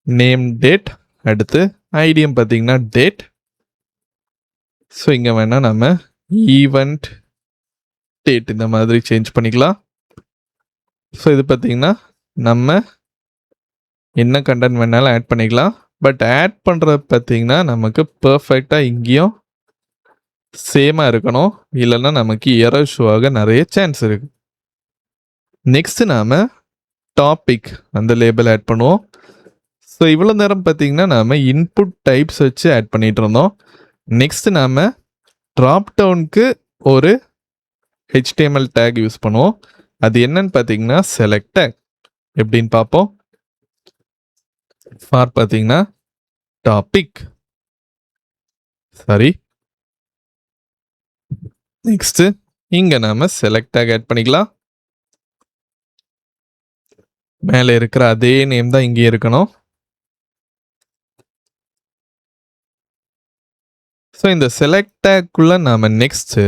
நேம் டேட், அடுத்து ஐடியம் பார்த்தீங்கன்னா டேட். ஸோ இங்கே வேணால் நம்ம ஈவெண்ட் டேட் இந்த மாதிரி சேஞ்ச் பண்ணிக்கலாம். ஸோ இது பார்த்தீங்கன்னா நம்ம என்ன கண்டென்ட் வேணாலும் ஆட் பண்ணிக்கலாம். பட் ஆட் பண்ணுறது பார்த்தீங்கன்னா நமக்கு பர்ஃபெக்டாக இங்கேயும் சேமாக இருக்கணும், இல்லைன்னா நமக்கு எரர் ஷோ ஆக நிறைய சான்ஸ் இருக்கு. நெக்ஸ்ட் நாம டாபிக் அந்த லேபிள் ஆட் பண்ணுவோம். ஸோ இவ்வளோ நேரம் பார்த்தீங்கன்னா நாம இன்புட் டைப்ஸ் வச்சு ஆட் பண்ணிட்டு இருந்தோம். நெக்ஸ்ட் நாம ட்ராப் டவுனுக்கு ஒரு HTML டேக் யூஸ் பண்ணுவோம். அது என்னன்னு பார்த்தீங்கன்னா செலக்ட் டேக். எப்படின்னு பார்ப்போம். ஃபார் பார்த்தீங்கன்னா டாபிக், சரி. நெக்ஸ்ட் இங்க நாம செலக்ட் டேக் ஆட் பண்ணிக்கலாம். மேலே இருக்கிற அதே நேம் தான் இங்கே இருக்கணும். ஸோ இந்த செலக்ட் டேக்குள்ள நாம நெக்ஸ்ட்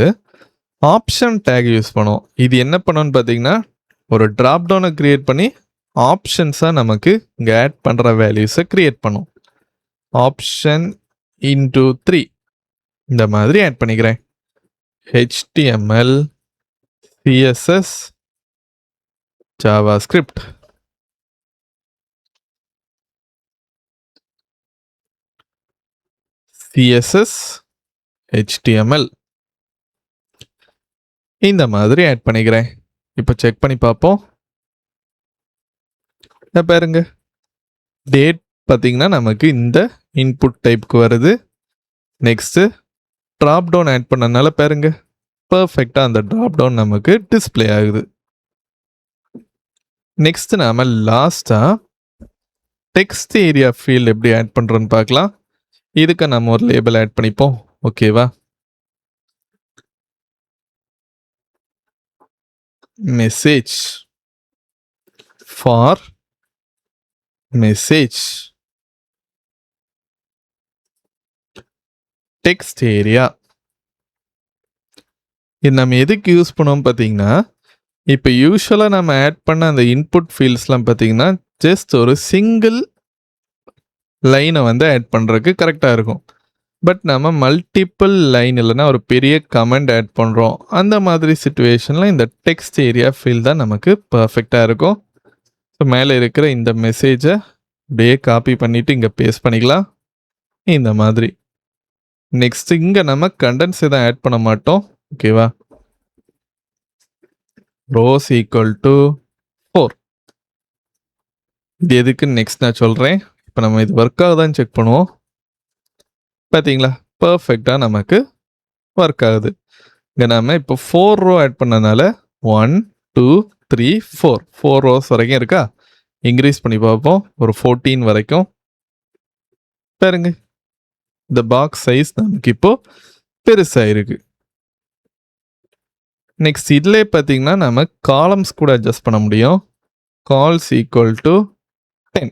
ஆப்ஷன் டேக் யூஸ் பண்ணுவோம். இது என்ன பண்ணோன்னு பார்த்தீங்கன்னா ஒரு ட்ராப் டவுனை கிரியேட் பண்ணி ஆப்ஷன்ஸாக நமக்கு இங்கே ஆட் பண்ணுற வேல்யூஸை கிரியேட் பண்ணும். ஆப்ஷன் இன்டூ 3 இந்த மாதிரி ஆட் பண்ணிக்கிறேன். HTML, CSS, JavaScript. CSS, HTML இந்த மாதிரி ஆட் பண்ணிக்கிறேன். இப்போ செக் பண்ணி பார்ப்போம். பாருங்க, டேட் பார்த்தீங்கன்னா நமக்கு இந்த இன்புட் டைப்க்கு வருது. நெக்ஸ்ட் ட்ராப் டவுன் ஆட் பண்ணனால பாருங்க பர்ஃபெக்டாக அந்த ட்ராப் டவுன் நமக்கு டிஸ்பிளே ஆகுது. நெக்ஸ்ட் நாம லாஸ்டா டெக்ஸ்ட் ஏரியா ஃபீல்ட் எப்படி ஆட் பண்றோம்னு பார்க்கலாம். இதுக்கு நம்ம ஒரு லேபிள் ஆட் பண்ணிப்போம். ஓகேவா? Message for message text area. இது நம்ம எதுக்கு யூஸ் பண்ணுவோம் பார்த்தீங்கன்னா, இப்போ யூஸ்வலாக நம்ம ஆட் பண்ண அந்த இன்புட் ஃபீல்ட்ஸ்லாம் பார்த்தீங்கன்னா ஜஸ்ட் ஒரு சிங்கிள் லைனை வந்து ஆட் பண்ணுறதுக்கு கரெக்டாக இருக்கும். பட் நம்ம மல்டிபிள் லைன் இல்லைன்னா ஒரு பெரிய கமெண்ட் ஆட் பண்ணுறோம், அந்த மாதிரி சுச்சுவேஷனில் இந்த டெக்ஸ்ட் ஏரியா ஃபீல்ட் தான் நமக்கு பர்ஃபெக்டாக இருக்கும். ஸோ மேலே இருக்கிற இந்த மெசேஜை அப்படியே காப்பி பண்ணிவிட்டு இங்கே பேஸ்ட் பண்ணிக்கலாம் இந்த மாதிரி. நெக்ஸ்ட் இங்கே நம்ம கண்டென்ட்ஸ் எதுவும் ஆட் பண்ண மாட்டோம். ஓகேவா? Rose equal to 4. இது எதுக்கு நெக்ஸ்ட் நான் சொல்கிறேன். இப்போ நம்ம இது ஒர்க் ஆகுதான்னு செக் பண்ணுவோம். பார்த்தீங்களா, பர்ஃபெக்டாக நமக்கு ஒர்க் ஆகுது. இங்கே நம்ம இப்போ 4 ரோ ஆட் பண்ணனால 1 2 3 4 ரோஸ் வரைக்கும் இருக்கா. இன்க்ரீஸ் பண்ணி பார்ப்போம் ஒரு 14 வரைக்கும். பாருங்க, இந்த பாக்ஸ் சைஸ் நமக்கு இப்போ பெருசாக இருக்கு. நெக்ஸ்ட் இதிலே பார்த்தீங்கன்னா நம்ம காலம்ஸ் கூட அட்ஜஸ்ட் பண்ண முடியும். Calls equal to 10.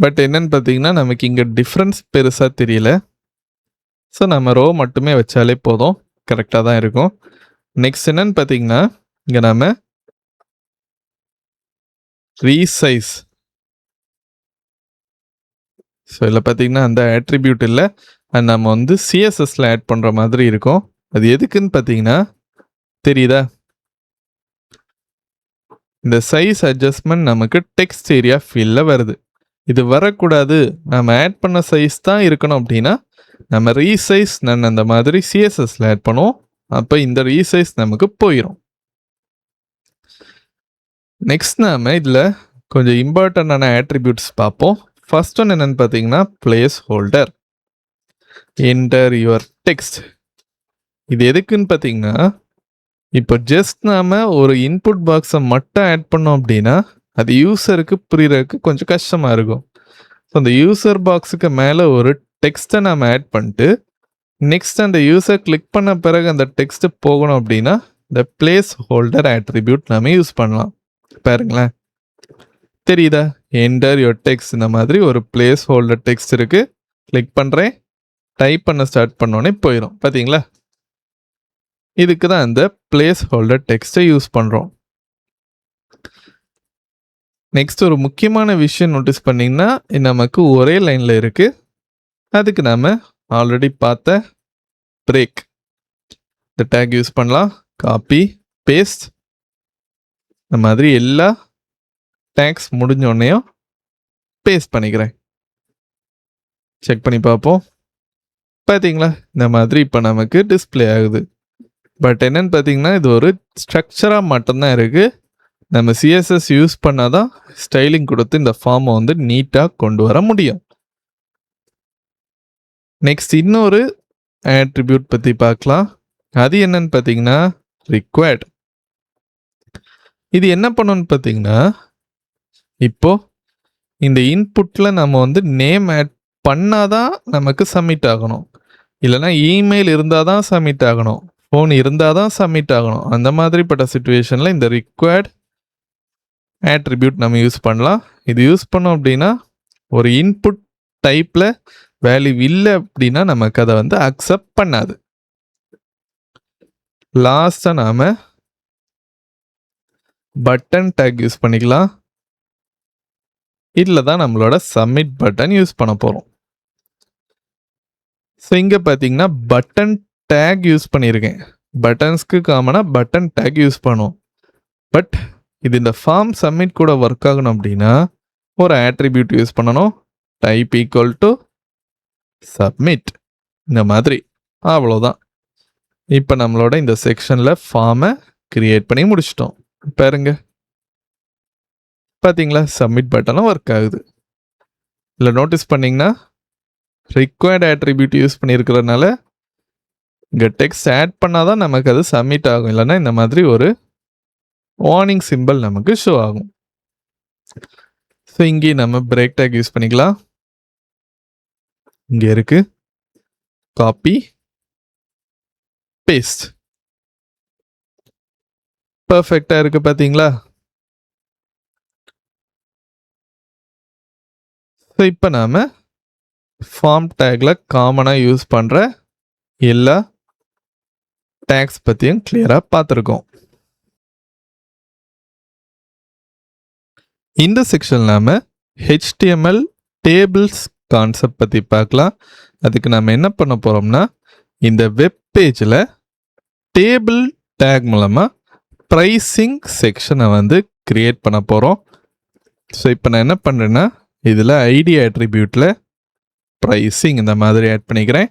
பட் என்னன்னு பார்த்தீங்கன்னா நமக்கு இங்கே டிஃப்ரென்ஸ் பெருசாக தெரியல. ஸோ நம்ம ரோ மட்டுமே வச்சாலே போதும், கரெக்டாக தான் இருக்கும். நெக்ஸ்ட் என்னன்னு பார்த்தீங்கன்னா இங்கே நம்ம ரீசைஸ். ஸோ இதில் பார்த்தீங்கன்னா அந்த ஆட்ரிபியூட் இல்லை, அது நம்ம வந்து சிஎஸ்எஸ்ல ஆட் பண்ணுற மாதிரி இருக்கும். அது எதுக்குன்னு பார்த்தீங்கன்னா தெரியுதா, இந்த சைஸ் அட்ஜஸ்ட்மெண்ட் நமக்கு டெக்ஸ்ட் ஏரியா ஃபீல்டில் வருது. இது வரக்கூடாது, நம்ம ஆட் பண்ண சைஸ் தான் இருக்கணும் அப்படின்னா நம்ம ரீசைஸ் நான் அந்த மாதிரி சிஎஸ்எஸ்ல ஆட் பண்ணுவோம். அப்போ இந்த ரீசைஸ் நமக்கு போயிடும். நெக்ஸ்ட் நாம இதில் கொஞ்சம் இம்பார்ட்டண்டான ஆட்ரிபியூட்ஸ் பார்ப்போம். ஃபர்ஸ்ட் ஒன் என்னன்னு பார்த்தீங்கன்னா place holder. Enter your text. இது எதுக்குன்னு பார்த்தீங்கன்னா இப்போ ஜஸ்ட் நாம ஒரு இன்புட் பாக்ஸை மட்டும் ஆட் பண்ணோம் அப்படின்னா அது யூசருக்கு புரியறதுக்கு கொஞ்சம் கஷ்டமாக இருக்கும். ஸோ அந்த யூசர் பாக்ஸுக்கு மேலே ஒரு டெக்ஸ்ட்டை நாம் ஆட் பண்ணிட்டு நெக்ஸ்ட் அந்த யூசர் கிளிக் பண்ண பிறகு அந்த டெக்ஸ்ட் போகணும் அப்படின்னா இந்த பிளேஸ் ஹோல்டர் ஆட்ரிபியூட் நாம யூஸ் பண்ணலாம். பாருங்களேன், தெரியுதா, என்டர் யுவர் டெக்ஸ்ட் இந்த மாதிரி ஒரு பிளேஸ் ஹோல்டர் டெக்ஸ்ட் இருக்கு. கிளிக் பண்ணுறேன், டைப் பண்ண ஸ்டார்ட் பண்ணோடனே போயிடும். பார்த்தீங்களா? இதுக்கு தான் இந்த பிளேஸ் ஹோல்டர் டெக்ஸ்ட்டை யூஸ் பண்ணுறோம். நெக்ஸ்ட் ஒரு முக்கியமான விஷயம் நோட்டீஸ் பண்ணிங்கன்னா நமக்கு ஒரே லைனில் இருக்குது. அதுக்கு நாம் ஆல்ரெடி பார்த்த பிரேக் இந்த டேக் யூஸ் பண்ணலாம். காப்பி பேஸ்ட் இந்த மாதிரி எல்லா டேக்ஸ் முடிஞ்சோடனையும் பேஸ்ட் பண்ணிக்கிறேன். செக் பண்ணி பார்ப்போம். பார்த்தீங்களா? இந்த மாதிரி இப்போ நமக்கு டிஸ்பிளே ஆகுது. பட் என்னன்னு பார்த்தீங்கன்னா இது ஒரு ஸ்ட்ரக்சராக மட்டும்தான் இருக்குது. நம்ம சிஎஸ்எஸ் யூஸ் பண்ணால் தான் ஸ்டைலிங் கொடுத்து இந்த ஃபார்மை வந்து நீட்டாக கொண்டு வர முடியும். நெக்ஸ்ட் இன்னொரு ஆட்ரிபியூட் பற்றி பார்க்கலாம். அது என்னன்னு பார்த்தீங்கன்னா ரிக்வயர்ட். இது என்ன பண்ணணும்னு பார்த்தீங்கன்னா இப்போ இந்த இன்புட்டில் நம்ம வந்து நேம் ஆட் பண்ணாதான் நமக்கு சப்மிட் ஆகணும். இல்லைனா இமெயில் இருந்தால் தான் சப்மிட் ஆகணும். ஃபோன் இருந்தால் தான் சப்மிட் ஆகணும். அந்த மாதிரிப்பட்ட சுச்சுவேஷனில் இந்த ரிக்வயர்ட் ஆட்ரிபியூட் நம்ம யூஸ் பண்ணலாம். இது யூஸ் பண்ணோம் அப்படின்னா ஒரு இன்புட் டைப்பில் வேல்யூ இல்லை அப்படின்னா நமக்கு அதை வந்து அக்செப்ட் பண்ணாது. லாஸ்ட்டாக நாம் பட்டன் டேக் யூஸ் பண்ணிக்கலாம். இதில் தான் நம்மளோட சப்மிட் பட்டன் யூஸ் பண்ண போகிறோம். ஸோ இங்கே பார்த்தீங்கன்னா பட்டன் டேக் யூஸ் பண்ணியிருக்கேன். பட்டன்ஸ்க்கு காமனாக பட்டன் டேக் யூஸ் பண்ணுவோம். பட் இது இந்த ஃபார்ம் சப்மிட் கூட ஒர்க் ஆகணும் அப்படின்னா ஒரு ஆட்ரிபியூட் யூஸ் பண்ணணும். டைப் ஈக்குவல் டு சப்மிட் இந்த மாதிரி. அவ்வளோதான். இப்போ நம்மளோட இந்த செக்ஷனில் ஃபார்மை கிரியேட் பண்ணி முடிச்சிட்டோம். பாருங்க பார்த்தீங்களா? சப்மிட் பட்டனும் ஒர்க் ஆகுது. இல்லை நோட்டீஸ் பண்ணிங்கன்னா ரிக்வயர்ட் ஆட்ரிபியூட் யூஸ் பண்ணியிருக்கிறதுனால இங்கே டெக்ஸ்ட் ஆட் பண்ணால் தான் நமக்கு அது சப்மிட் ஆகும். இல்லைன்னா இந்த மாதிரி ஒரு வார்னிங் சிம்பிள் நமக்கு ஷோ ஆகும். ஸோ இங்கே நம்ம பிரேக் டேக் யூஸ் பண்ணிக்கலாம். இங்கே இருக்கு காப்பி பேஸ்ட். பர்ஃபெக்டாக இருக்குது பார்த்தீங்களா? ஸோ இப்போ நாம் ஃபார்ம் டேக்ல காமனாக யூஸ் பண்ணுற எல்லா டேக்ஸ் பற்றியும் கிளியராக பார்த்துருக்கோம். இந்த செக்ஷன் நாம் HTML டேபிள்ஸ் கான்செப்ட் பற்றி பார்க்கலாம். அதுக்கு நாம் என்ன பண்ண போகிறோம்னா இந்த வெப் பேஜில் டேபிள் டேக் மூலமாக ப்ரைஸிங் செக்ஷனை வந்து கிரியேட் பண்ண போகிறோம். ஸோ இப்போ நான் என்ன பண்ணுறேன்னா இதில் ஐடி ஆட்ரிபியூட்டில் ப்ரைஸிங் இந்த மாதிரி ஆட் பண்ணிக்கிறேன்.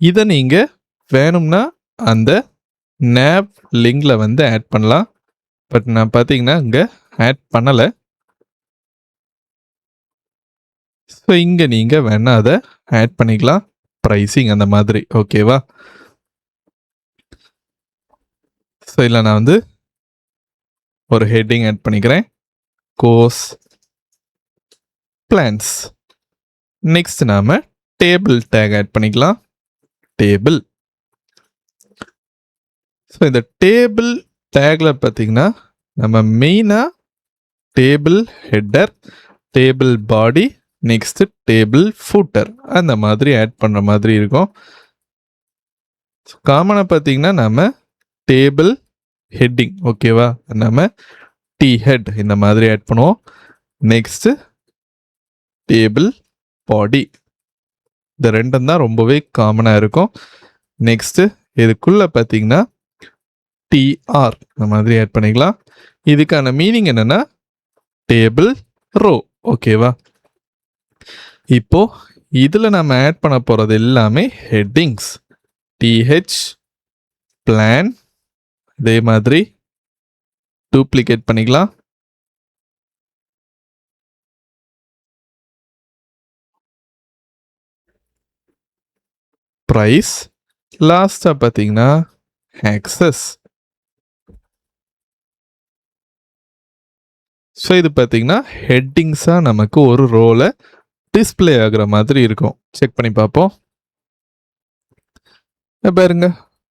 இதை நீங்கள் வேணும்னா அந்த நேவ் லிங்கில் வந்து ஆட் பண்ணலாம். பட் நான் பார்த்தீங்கன்னா இங்கே ஆட் பண்ணலை. ஸோ இங்கே நீங்கள் வேணால் அதை ஆட் பண்ணிக்கலாம். ப்ரைஸிங் அந்த மாதிரி. ஓகேவா? ஸோ இல்லை நான் வந்து ஒரு ஹெட்டிங் ஆட் பண்ணிக்கிறேன். Course plans. நெக்ஸ்ட் நாம டேபிள் டேக் ஆட் பண்ணிக்கலாம். டேபிள். ஸோ இந்த டேபிள் டேக்ல பார்த்தீங்கன்னா நம்ம மெயினாக table header, table body, next table footer அந்த மாதிரி ஆட் பண்ணுற மாதிரி இருக்கும். காமனாக பார்த்தீங்கன்னா நம்ம டேபிள் ஹெட்டிங் ஓகேவா, நம்ம டி ஹெட் இந்த மாதிரி ஆட் பண்ணுவோம். நெக்ஸ்ட் டேபிள் பாடி, இந்த ரெண்டும் தான் ரொம்பவே காமனாக இருக்கும். நெக்ஸ்ட் இதுக்குள்ள பார்த்தீங்கன்னா டிஆர் இந்த மாதிரி ஆட் பண்ணிக்கலாம். இதுக்கான மீனிங் என்னன்னா டேபிள் ரோ. ஓகேவா? இப்போ இதுல நம்ம ஆட் பண்ண போறது எல்லாமே ஹெட்டிங்ஸ். டிஹெச் பிளான் இதே மாதிரி டூப்ளிகேட் பண்ணிக்கலாம். பிரைஸ், லாஸ்டா பார்த்தீங்கன்னா ஆக்சஸ். ஸோ இது பார்த்தீங்கன்னா ஹெட்டிங்ஸாக நமக்கு ஒரு ரோல டிஸ்பிளே ஆகுற மாதிரி இருக்கும். செக் பண்ணி பார்ப்போம். பாருங்க,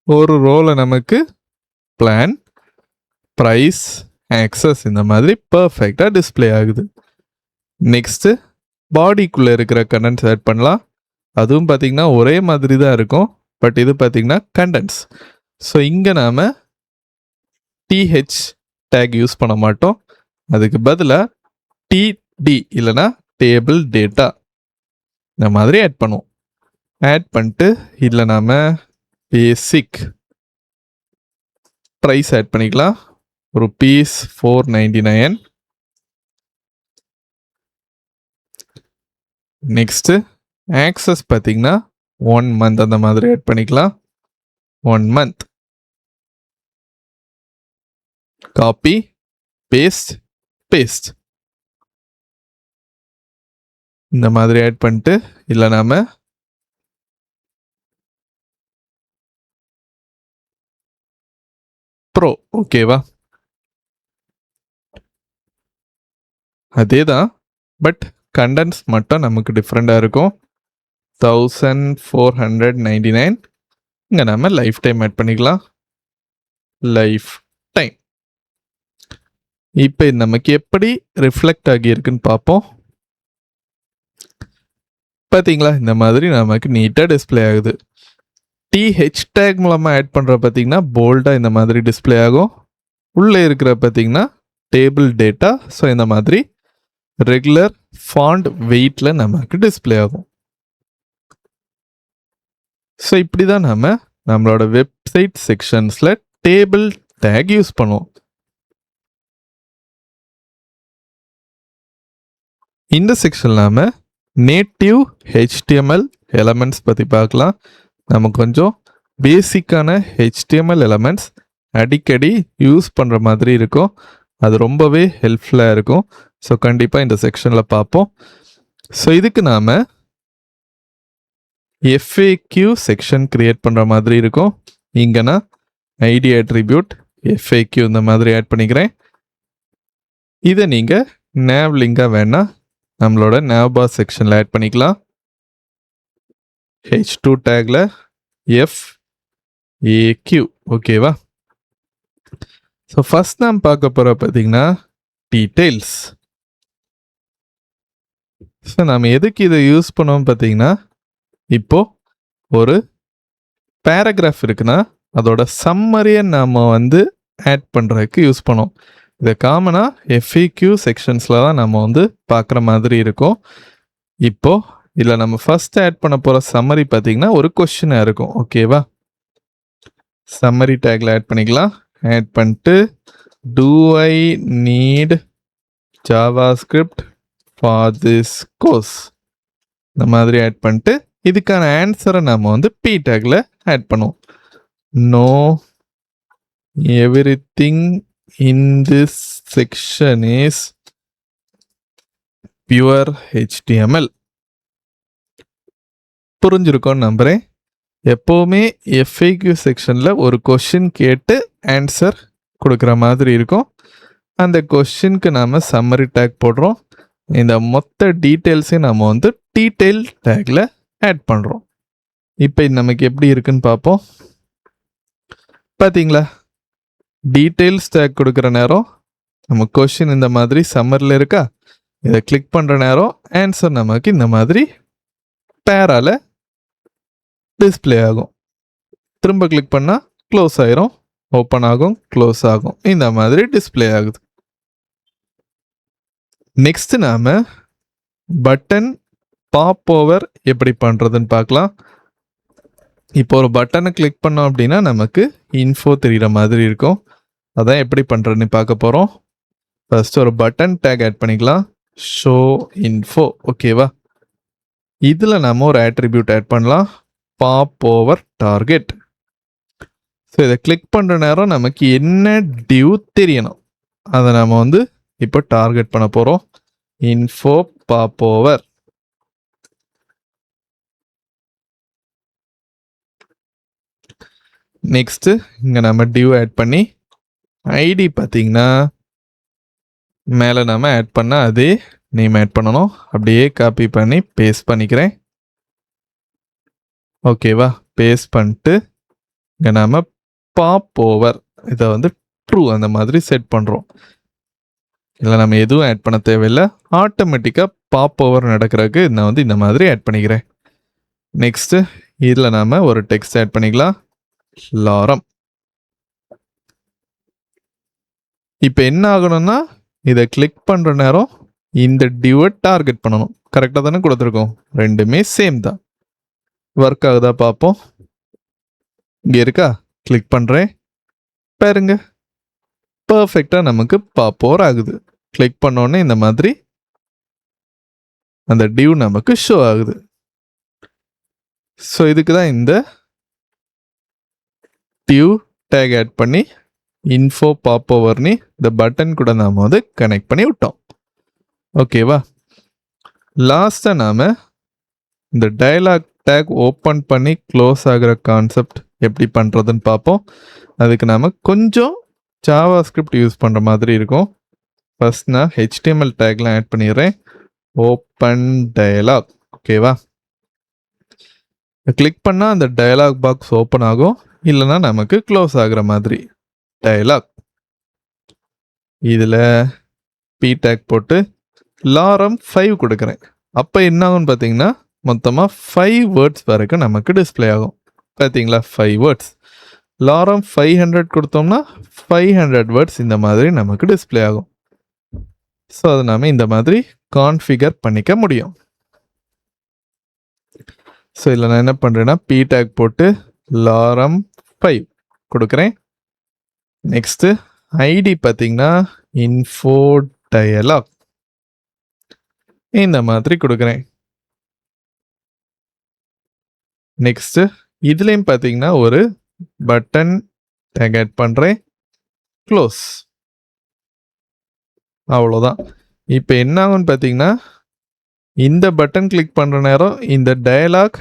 ஒரு ரோல நமக்கு பிளான், ப்ரைஸ், ஆக்சஸ் இந்த மாதிரி பர்ஃபெக்டாக டிஸ்பிளே ஆகுது. நெக்ஸ்ட் பாடிக்குள்ளே இருக்கிற கண்டென்ட்ஸ் ஆட் பண்ணலாம். அதுவும் பார்த்தீங்கன்னா ஒரே மாதிரி தான் இருக்கும். பட் இது பார்த்தீங்கன்னா கண்டென்ஸ். ஸோ இங்கே நாம் டிஹெச் டேக் யூஸ் பண்ண மாட்டோம். அதுக்கு பதிலாக டிடி இல்லைனா டேபிள் டேட்டா இந்த மாதிரி ஆட் பண்ணுவோம். ஆட் பண்ணிட்டு இதில் நாம் பேசிக் ப்ரைஸ் ஆட் பண்ணிக்கலாம். ருபீஸ் 499. நெக்ஸ்ட்டு ஆக்சஸ் பார்த்தீங்கன்னா 1 மந்த் அந்த மாதிரி ஆட் பண்ணிக்கலாம். 1 மந்த். காப்பி பேஸ்ட் இந்த மாதிரி ஆட் பண்ணிட்டு இல்லை நாம ப்ரோ ஓகேவா, அதே தான். பட் கண்டென்ஸ் மட்டும் நமக்கு டிஃப்ரெண்டாக இருக்கும். 1499. இங்கே நம்ம லைஃப் டைம் ஆட் பண்ணிக்கலாம். Life time. இப்போ நமக்கு எப்படி ரிஃப்ளெக்ட் ஆகியிருக்குன்னு பார்ப்போம். பார்த்தீங்களா, இந்த மாதிரி நமக்கு நீட்டாக டிஸ்பிளே ஆகுது. டிஹெச் டேக் மூலமாக ஆட் பண்ணுற பார்த்தீங்கன்னா போல்டாக இந்த மாதிரி டிஸ்பிளே ஆகும். உள்ளே இருக்கிற பார்த்தீங்கன்னா டேபிள் டேட்டா. ஸோ இந்த மாதிரி ரெகுலர் ஃபாண்ட் வெயிட்டில் நமக்கு டிஸ்பிளே ஆகும். ஸோ இப்படி தான் நம்மளோட வெப்சைட் செக்ஷன்ஸில் டேபிள் டேக் யூஸ் பண்ணுவோம். இந்த செக்ஷன் நாம் நேட்டிவ் HTML எலமெண்ட்ஸ் பற்றி பார்க்கலாம். நம்ம கொஞ்சம் பேசிக்கான HTML எலமெண்ட்ஸ் அடிக்கடி யூஸ் பண்ணுற மாதிரி இருக்கும். அது ரொம்பவே ஹெல்ப்ஃபுல்லாக இருக்கும். ஸோ கண்டிப்பாக இந்த செக்ஷனில் பார்ப்போம். ஸோ இதுக்கு நாம் FAQ செக்ஷன் கிரியேட் பண்ணுற மாதிரி இருக்கும். இங்கே நான் ஐடி அட்ரிபியூட் FAQ இந்த மாதிரி ஆட் பண்ணிக்கிறேன். இதை நீங்கள் நேவ் லிங்காக வேணால் நம்மளோட நேவ்பார் செக்ஷனில் ஆட் பண்ணிக்கலாம். H2 டேக்ல FAQ ஓகேவா. ஸோ ஃபர்ஸ்ட் நாம் பார்க்க போகிற பார்த்தீங்கன்னா டீட்டெயில்ஸ். ஸோ நம்ம எதுக்கு இதை யூஸ் பண்ணுவோம் பார்த்தீங்கன்னா, இப்போ ஒரு பேராகிராஃப் இருக்குன்னா அதோட சம்மரியை நாம் ஆட் பண்ணுறதுக்கு யூஸ் பண்ணுவோம். இதை காமனாக FAQ செக்ஷன்ஸில் தான் நம்ம பார்க்குற மாதிரி இருக்கும். இப்போ இதில் நம்ம ஃபர்ஸ்ட் ஆட் பண்ண போகிற சம்மரி பார்த்தீங்கன்னா ஒரு கொஸ்டினாக இருக்கும். ஓகேவா, சம்மரி டேக்ல ஆட் பண்ணிக்கலாம். ஆட் பண்ணிட்டு do I need JavaScript for this course இந்த மாதிரி ஆட் பண்ணிட்டு இதுக்கான ஆன்சரை நம்ம P டேக்ல ஆட் பண்ணுவோம். No, everything in this section is pure HTML. புரிஞ்சிருக்கோன்னு நம்புகிறேன். எப்போவுமே FAQ செக்ஷனில் ஒரு கொஷின் கேட்டு ஆன்சர் கொடுக்குற மாதிரி இருக்கும். அந்த கொஷினுக்கு நாம் சம்மரி டேக் போடுறோம். இந்த மொத்த டீட்டெயில்ஸையும் நம்ம டீட்டெயில் டேக்ல ஆட் பண்ணுறோம். இப்போ இது நமக்கு எப்படி இருக்குன்னு பார்ப்போம். பார்த்தீங்களா, டீட்டெயில்ஸ் டேக் கொடுக்குற நேரம் நம்ம கொஷின் இந்த மாதிரி சம்மரில் இருக்கா, இதை கிளிக் பண்ணுற நேரம் ஆன்சர் நமக்கு இந்த மாதிரி பேரால டிஸ்பிளே ஆகும். திரும்ப கிளிக் பண்ணால் க்ளோஸ் ஆயிரும், ஓப்பன் ஆகும், க்ளோஸ் ஆகும், இந்த மாதிரி டிஸ்பிளே ஆகுது. நெக்ஸ்ட் நாம பட்டன் பாப் ஓவர் எப்படி பண்ணுறதுன்னு பார்க்கலாம். இப்போ ஒரு பட்டனை கிளிக் பண்ணோம் அப்படின்னா நமக்கு இன்ஃபோ தெரிகிற மாதிரி இருக்கும். அதான் எப்படி பண்ணுறதுன்னு பார்க்க போகிறோம். ஃபர்ஸ்ட் ஒரு பட்டன் டேக் ஆட் பண்ணிக்கலாம். ஷோ இன்ஃபோ ஓகேவா. இதில் நம்ம ஒரு ஆட்ரிபியூட் ஆட் பண்ணலாம், பாப் ஓவர் டார்கெட். ஸோ இதை கிளிக் பண்ணுற நேரம் நமக்கு என்ன டியூ தெரியணும், அதை நம்ம இப்போ டார்கெட் பண்ண போகிறோம். Info pop over. நெக்ஸ்ட்டு இங்கே நம்ம டியூ ஆட் பண்ணி ஐடி பார்த்தீங்கன்னா மேலே நம்ம ஆட் பண்ண அதே நேம் ஆட் பண்ணணும். அப்படியே காப்பி பண்ணி பேஸ்ட் பண்ணிக்கிறேன். ஓகேவா, பேஸ்ட் பண்ணிட்டு இங்கே நாம் பாப் ஓவர் இதை ட்ரூ அந்த மாதிரி செட் பண்ணுறோம். இல்லை நம்ம எதுவும் ஆட் பண்ண தேவையில்லை, ஆட்டோமேட்டிக்காக பாப் ஓவர் நடக்கிறதுக்கு நான் இந்த மாதிரி ஆட் பண்ணிக்கிறேன். நெக்ஸ்ட் இதில் நாம ஒரு டெக்ஸ்ட் ஆட் பண்ணிக்கலாம். லாரம். இப்போ என்ன ஆகணும்னா இதை கிளிக் பண்ணுற நேரம் இந்த டியூவை டார்கெட் பண்ணணும். கரெக்டாக தானே கொடுத்துருக்கோம், ரெண்டுமே சேம் தான். ஒர்க் ஆகுதா பார்ப்போம். இங்கே இருக்கா, கிளிக் பண்ணுறேன் பாருங்க, பர்ஃபெக்டாக நமக்கு பாப்போர் ஆகுது. கிளிக் பண்ணோன்னே இந்த மாதிரி அந்த டியூ நமக்கு ஷோ ஆகுது. ஸோ இதுக்கு தான் இந்த டியூ டேக் ஆட் பண்ணி இன்ஃபோ பாப்போவர்னி இந்த பட்டன் கூட நாம் வந்து கனெக்ட் பண்ணி விட்டோம். ஓகேவா? லாஸ்ட்டாக நாம் இந்த டயலாக் டேக் ஓப்பன் பண்ணி க்ளோஸ் ஆகிற கான்செப்ட் எப்படி பண்ணுறதுன்னு பார்ப்போம். அதுக்கு நாம் கொஞ்சம் ஜாவா ஸ்கிரிப்ட் யூஸ் பண்ணுற மாதிரி இருக்கும். ஃபர்ஸ்ட் நான் HTML டேக்லாம் ஆட் பண்ணிடுறேன். Open dialog. ஓகேவா? கிளிக் பண்ணால் அந்த டயலாக் பாக்ஸ் ஓப்பன் ஆகும், இல்லைன்னா நமக்கு க்ளோஸ் ஆகிற மாதிரி. டயலாக் இதில் பி டேக் போட்டு லாரம் 5 கொடுக்குறேன். அப்போ என்ன ஆகும்னு பார்த்தீங்கன்னா மொத்தமாக 5 வேர்ட்ஸ் வரைக்கும் நமக்கு டிஸ்பிளே ஆகும். பார்த்தீங்களா, 5 வேர்ட்ஸ். லாரம் 500 கொடுத்தோம்னா 500 வேர்ட்ஸ் இந்த மாதிரி நமக்கு டிஸ்பிளே ஆகும். ஸோ அதை நாம் இந்த மாதிரி கான்ஃபிகர் பண்ணிக்க முடியும். ஸோ இதில் நான் என்ன பண்ணுறேன்னா பி டேக் போட்டு லாரம் 5 கொடுக்குறேன். நெக்ஸ்ட்டு ஐடி பார்த்தீங்கன்னா இன்ஃபோ டயலாக் இந்த மாதிரி கொடுக்குறேன். நெக்ஸ்ட்டு இதுலேயும் பார்த்தீங்கன்னா ஒரு பட்டன் டேக் ஆட் பண்ணுறேன். க்ளோஸ். அவ்வளோதான். இப்போ என்ன ஆகும்னு பார்த்தீங்கன்னா இந்த பட்டன் கிளிக் பண்ணுற நேரம் இந்த டயலாக்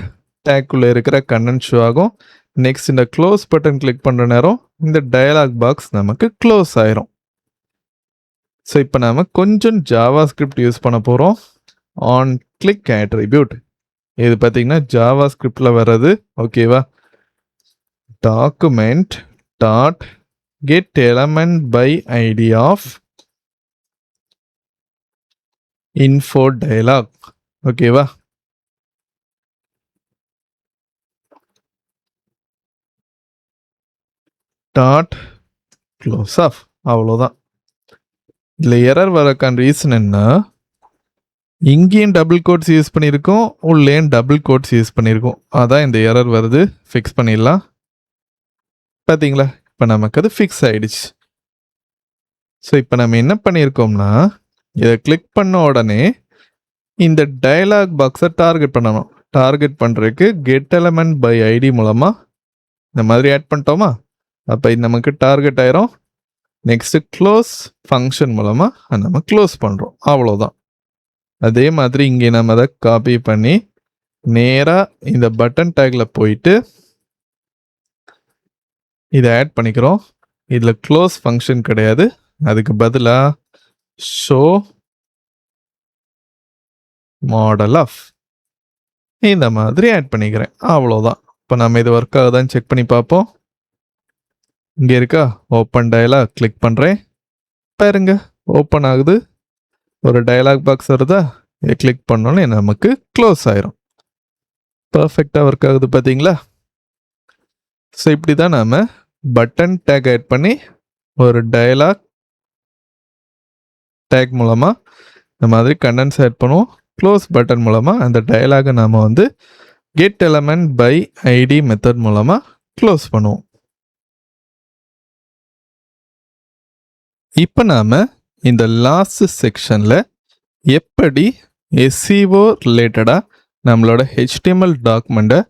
டேக்குள்ளே இருக்கிற கண்டென்ட் ஷோ ஆகும். நெக்ஸ்ட் இந்த க்ளோஸ் பட்டன் கிளிக் பண்ணுற நேரம் இந்த டயலாக் பாக்ஸ் நமக்கு க்ளோஸ் ஆயிரும். ஸோ இப்போ நாம் கொஞ்சம் ஜாவா ஸ்கிரிப்ட் யூஸ் பண்ண போகிறோம். ஆன் கிளிக் ஆட்ரிபியூட் இது பார்த்தீங்கன்னா ஜாவா ஸ்கிரிப்டில் வர்றது. ஓகேவா? Document dot get element by ID of info dialog. ஓகேவா? Dot close off. அவ்வளோதான். இதில் எரர் வரக்கான ரீசன் என்ன, இங்கேயும் டபுள் கோட்ஸ் யூஸ் பண்ணியிருக்கோம், உள்ளேயும் டபுள் கோட்ஸ் யூஸ் பண்ணியிருக்கோம். அதான் இந்த எரர் வருது. ஃபிக்ஸ் பண்ணிடலாம். பார்த்தீங்களா, இப்போ நமக்கு அது ஃபிக்ஸ் ஆகிடுச்சு. ஸோ இப்போ நம்ம என்ன பண்ணியிருக்கோம்னா இதை கிளிக் பண்ண உடனே இந்த டயலாக் பாக்ஸை டார்கெட் பண்ணணும். டார்கெட் பண்ணுறதுக்கு கெட் எலமெண்ட் பை ஐடி மூலமாக இந்த மாதிரி ஆட் பண்ணிட்டோமா, அப்போ இது நமக்கு டார்கெட் ஆயிரும். நெக்ஸ்ட்டு க்ளோஸ் ஃபங்க்ஷன் மூலமாக நம்ம க்ளோஸ் பண்ணுறோம். அவ்வளோதான். அதே மாதிரி இங்கே நம்ம அதை காப்பி பண்ணி நேராக இந்த பட்டன் டேக்கில் போயிட்டு இதை ஆட் பண்ணிக்கிறோம். இதில் க்ளோஸ் ஃபங்க்ஷன் கிடையாது, அதுக்கு பதிலாக ஷோ மாடல் ஆஃப் இந்த மாதிரி ஆட் பண்ணிக்கிறேன். அவ்வளோதான். இப்போ நம்ம இது ஒர்க் ஆகுதான்னு செக் பண்ணி பார்ப்போம். இங்கே இருக்கா ஓப்பன் டயலாக், கிளிக் பண்ணுறேன் பாருங்க, ஓப்பன் ஆகுது. ஒரு டயலாக் பாக்ஸ் வருதா, இதை கிளிக் பண்ணோன்னே நமக்கு க்ளோஸ் ஆயிரும். பர்ஃபெக்டாக ஒர்க் ஆகுது பார்த்தீங்களா? ஸோ இப்படி தான் நாம் பட்டன் டேக் ஆட் பண்ணி ஒரு டயலாக் டேக் மூலமாக இந்த மாதிரி கண்டென்ட்ஸ் ஆட் பண்ணுவோம். க்ளோஸ் பட்டன் மூலமாக அந்த டயலாகை நாம் வந்து get element by ID method மூலமாக க்ளோஸ் பண்ணுவோம். இப்போ நாம் இந்த லாஸ்ட் செக்ஷனில் எப்படி SEO ரிலேட்டடாக நம்மளோட HTML டாக்குமெண்ட்டை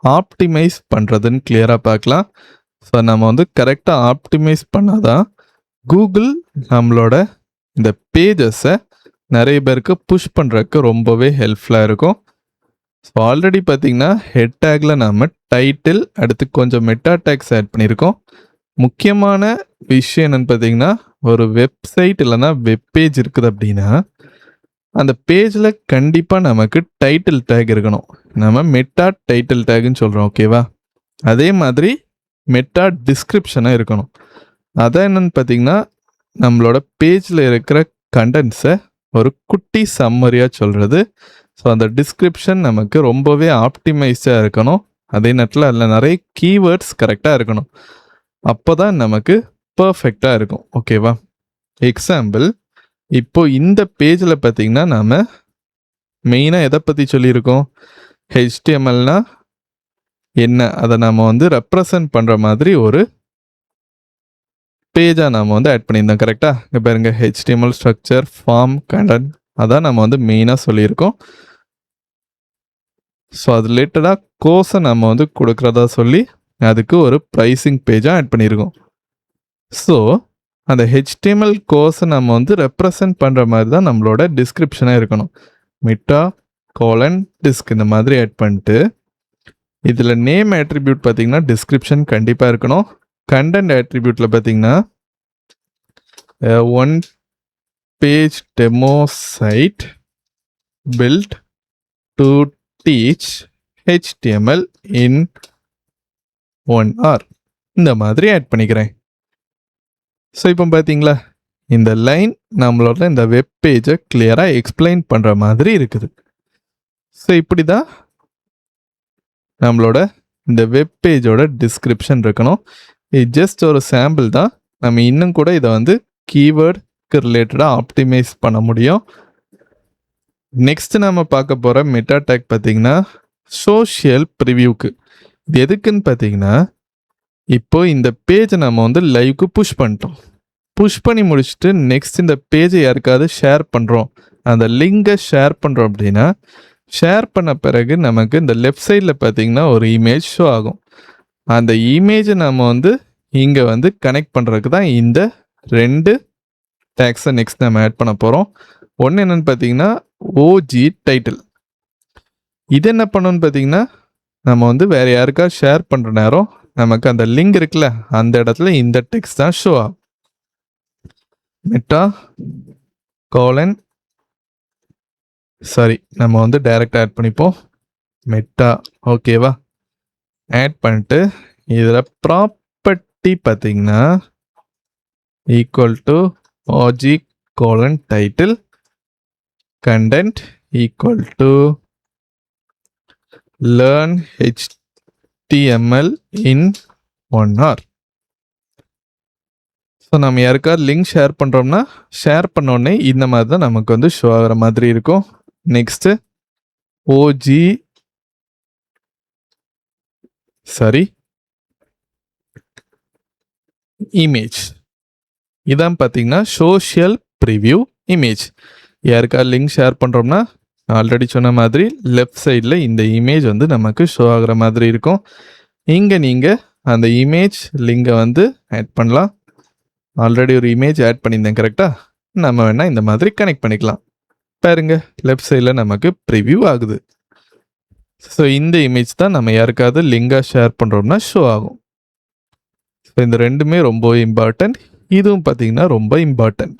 ஆப்டிமைஸ் பண்ணுறதுன்னு கிளியராக பார்க்கலாம். ஸோ நம்ம வந்து கரெக்டாக ஆப்டிமைஸ் பண்ணாதான் கூகுள் நம்மளோட இந்த பேஜஸை நிறைய பேருக்கு புஷ் பண்ணுறதுக்கு ரொம்பவே ஹெல்ப்ஃபுல்லாக இருக்கும். ஸோ ஆல்ரெடி பார்த்திங்கன்னா ஹெட் டேக்கில் நம்ம டைட்டில் அடுத்து கொஞ்சம் மெட்டா டேக்ஸ் ஆட் பண்ணியிருக்கோம். முக்கியமான விஷயம் என்னென்னு பார்த்தீங்கன்னா, ஒரு வெப்சைட் இல்லைன்னா வெப்பேஜ் இருக்குது அப்படின்னா அந்த பேஜில் கண்டிப்பாக நமக்கு டைட்டில் டேக் இருக்கணும். நம்ம மெட்டா டைட்டில் டேக்குன்னு சொல்கிறோம். ஓகேவா? அதே மாதிரி மெட்டா டிஸ்கிரிப்ஷனாக இருக்கணும். அதான் என்னென்னு பார்த்தீங்கன்னா நம்மளோட பேஜில் இருக்கிற கண்டென்ட்ஸை ஒரு குட்டி சம்மரியாக சொல்கிறது. ஸோ அந்த டிஸ்கிரிப்ஷன் நமக்கு ரொம்பவே ஆப்டிமைஸ்டாக இருக்கணும். அதே நேரத்தில் அதில் நிறைய கீவேர்ட்ஸ் கரெக்டாக இருக்கணும். அப்போ தான் நமக்கு பர்ஃபெக்டாக இருக்கும். ஓகேவா? எக்ஸாம்பிள், இப்போ இந்த பேஜில் பார்த்தீங்கன்னா நாம் மெயினாக எதை பற்றி சொல்லியிருக்கோம்? HTMLனா என்ன, அதை நாம் வந்து ரெப்ரசன்ட் பண்ணுற மாதிரி ஒரு பேஜாக நாம் வந்து ஆட் பண்ணியிருந்தோம். கரெக்டாக? இங்கே பாருங்க, HTML ஸ்ட்ரக்சர், ஃபார்ம், கண்டென்ட், அதான் நம்ம வந்து மெயினாக சொல்லியிருக்கோம். ஸோ அது ரிலேட்டடாக கோர்ஸை நம்ம வந்து கொடுக்குறதா சொல்லி அதுக்கு ஒரு ப்ரைஸிங் பேஜாக ஆட் பண்ணியிருக்கோம். ஸோ அந்த HTML கோர்ஸை நம்ம வந்து ரெப்ரசன்ட் பண்ணுற மாதிரி தான் நம்மளோட டிஸ்கிரிப்ஷனாக இருக்கணும். மிட்டா டிஸ்க் இந்த மாதிரி ஆட் பண்ணிட்டு இதில் நேம் ஆட்ரிபியூட் பார்த்தீங்கன்னா டிஸ்கிரிப்ஷன் கண்டிப்பாக இருக்கணும். கண்டென்ட் ஆட்ரிபியூட்டில் பார்த்தீங்கன்னா one page demo site build to teach HTML in 1 hour இந்த மாதிரி ஆட் பண்ணிக்கிறேன். ஸோ இப்போ பார்த்தீங்களா, இந்த லைன் நம்மளோட இந்த வெப் பேஜை கிளியராக எக்ஸ்பிளைன் பண்ணுற மாதிரி இருக்குது. ஸோ இப்படி தான் நம்மளோட இந்த வெப் பேஜோட டிஸ்கிரிப்ஷன் இருக்கணும். இது ஜஸ்ட் ஒரு சாம்பிள் தான். நம்ம இன்னும் கூட இதை வந்து கீவேர்டுக்கு ரிலேட்டடாக ஆப்டிமைஸ் பண்ண முடியும். நெக்ஸ்ட் நம்ம பார்க்க போகிற மெட்டா டேக் பார்த்தீங்கன்னா சோஷியல் ப்ரிவியூக்கு. இது எதுக்குன்னு பார்த்தீங்கன்னா, இப்போ இந்த பேஜை நம்ம வந்து லைவ்க்கு புஷ் பண்ணிட்டோம். புஷ் பண்ணி முடிச்சுட்டு நெக்ஸ்ட் இந்த பேஜை யாருக்காவது ஷேர் பண்ணுறோம், அந்த லிங்கை ஷேர் பண்ணுறோம் அப்படின்னா, ஷேர் பண்ண பிறகு நமக்கு இந்த லெஃப்ட் சைடில் பார்த்தீங்கன்னா ஒரு இமேஜ் ஷோ ஆகும். அந்த இமேஜை நம்ம வந்து இங்கே வந்து கனெக்ட் பண்ணுறதுக்கு தான் இந்த 2 டேக்ஸை நெக்ஸ்ட் நம்ம ஆட் பண்ண போகிறோம். ஒன்று என்னென்னு பார்த்தீங்கன்னா OG டைட்டில். இது என்ன பண்ணணும்னு பார்த்தீங்கன்னா, நம்ம வந்து வேறு யாருக்காவது ஷேர் பண்ணுற நேரம் நமக்கு அந்த லிங்க் இருக்குல்ல, அந்த இடத்துல இந்த டெக்ஸ்ட் தான் ஷோ ஆகும். மெட்டா நம்ம வந்து டைரெக்டாக ஆட் பண்ணிப்போம். மெட்டா ஓகேவா? ஆட் பண்ணிட்டு இதில் ப்ராப்பர்ட்டி பார்த்தீங்கன்னா equal to OG title content equal to learn HTML in 1 hour. So நம்ம யாருக்காவது லிங்க் ஷேர் பண்ணுறோம்னா ஷேர் பண்ணோடனே இந்த மாதிரி தான் நமக்கு வந்து ஷோ ஆகிற மாதிரி இருக்கும். Next image. இதான் பார்த்தீங்கன்னா சோஷியல் ப்ரிவ்யூ இமேஜ். யாருக்காவது லிங்க் ஷேர் பண்ணுறோம்னா ஆல்ரெடி சொன்ன மாதிரி லெஃப்ட் சைடில் இந்த இமேஜ் வந்து நமக்கு ஷோ ஆகிற மாதிரி இருக்கும். இங்கே நீங்கள் அந்த இமேஜ் லிங்கை வந்து ஆட் பண்ணலாம். ஆல்ரெடி ஒரு இமேஜ் ஆட் பண்ணியிருந்தேன் கரெக்டாக, நம்ம வேணால் இந்த மாதிரி கனெக்ட் பண்ணிக்கலாம். பாருங்க, லெஃப்ட் சைடில் நமக்கு ப்ரிவ்யூ ஆகுது. ஸோ இந்த இமேஜ் தான் நம்ம யாருக்காவது லிங்காக ஷேர் பண்ணுறோம்னா ஷோ ஆகும். ஸோ இந்த ரெண்டுமே ரொம்ப இம்பார்ட்டண்ட். இதுவும் பார்த்தீங்கன்னா ரொம்ப இம்பார்ட்டண்ட்.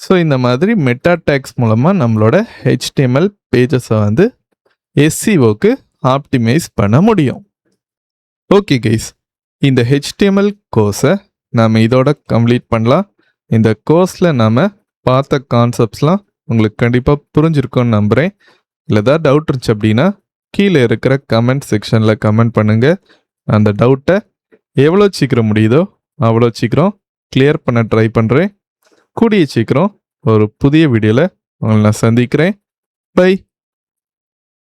ஸோ இந்த மாதிரி மெட்டா டேக்ஸ் மூலமாக நம்மளோட HTML பேஜஸை வந்து SEOக்கு ஆப்டிமைஸ் பண்ண முடியும். ஓகே கைஸ், இந்த HTML கோர்ஸை நாம் இதோட கம்ப்ளீட் பண்ணலாம். இந்த கோர்ஸில் நாம் பார்த்த கான்செப்ட்ஸ்லாம் உங்களுக்கு கண்டிப்பாக புரிஞ்சிருக்கும்னு நம்புகிறேன். இல்லை ஏதாவது டவுட் இருந்துச்சு அப்படின்னா கீழே இருக்கிற கமெண்ட் செக்ஷனில் கமெண்ட் பண்ணுங்கள். அந்த டவுட்டை எவ்வளோ சீக்கிரம் முடியுதோ அவ்வளோ சீக்கிரம் கிளியர் பண்ண ட்ரை பண்ணுறேன். கூடிய சீக்கிரம் ஒரு புதிய வீடியோவில் உங்களை நான் சந்திக்கிறேன். பை.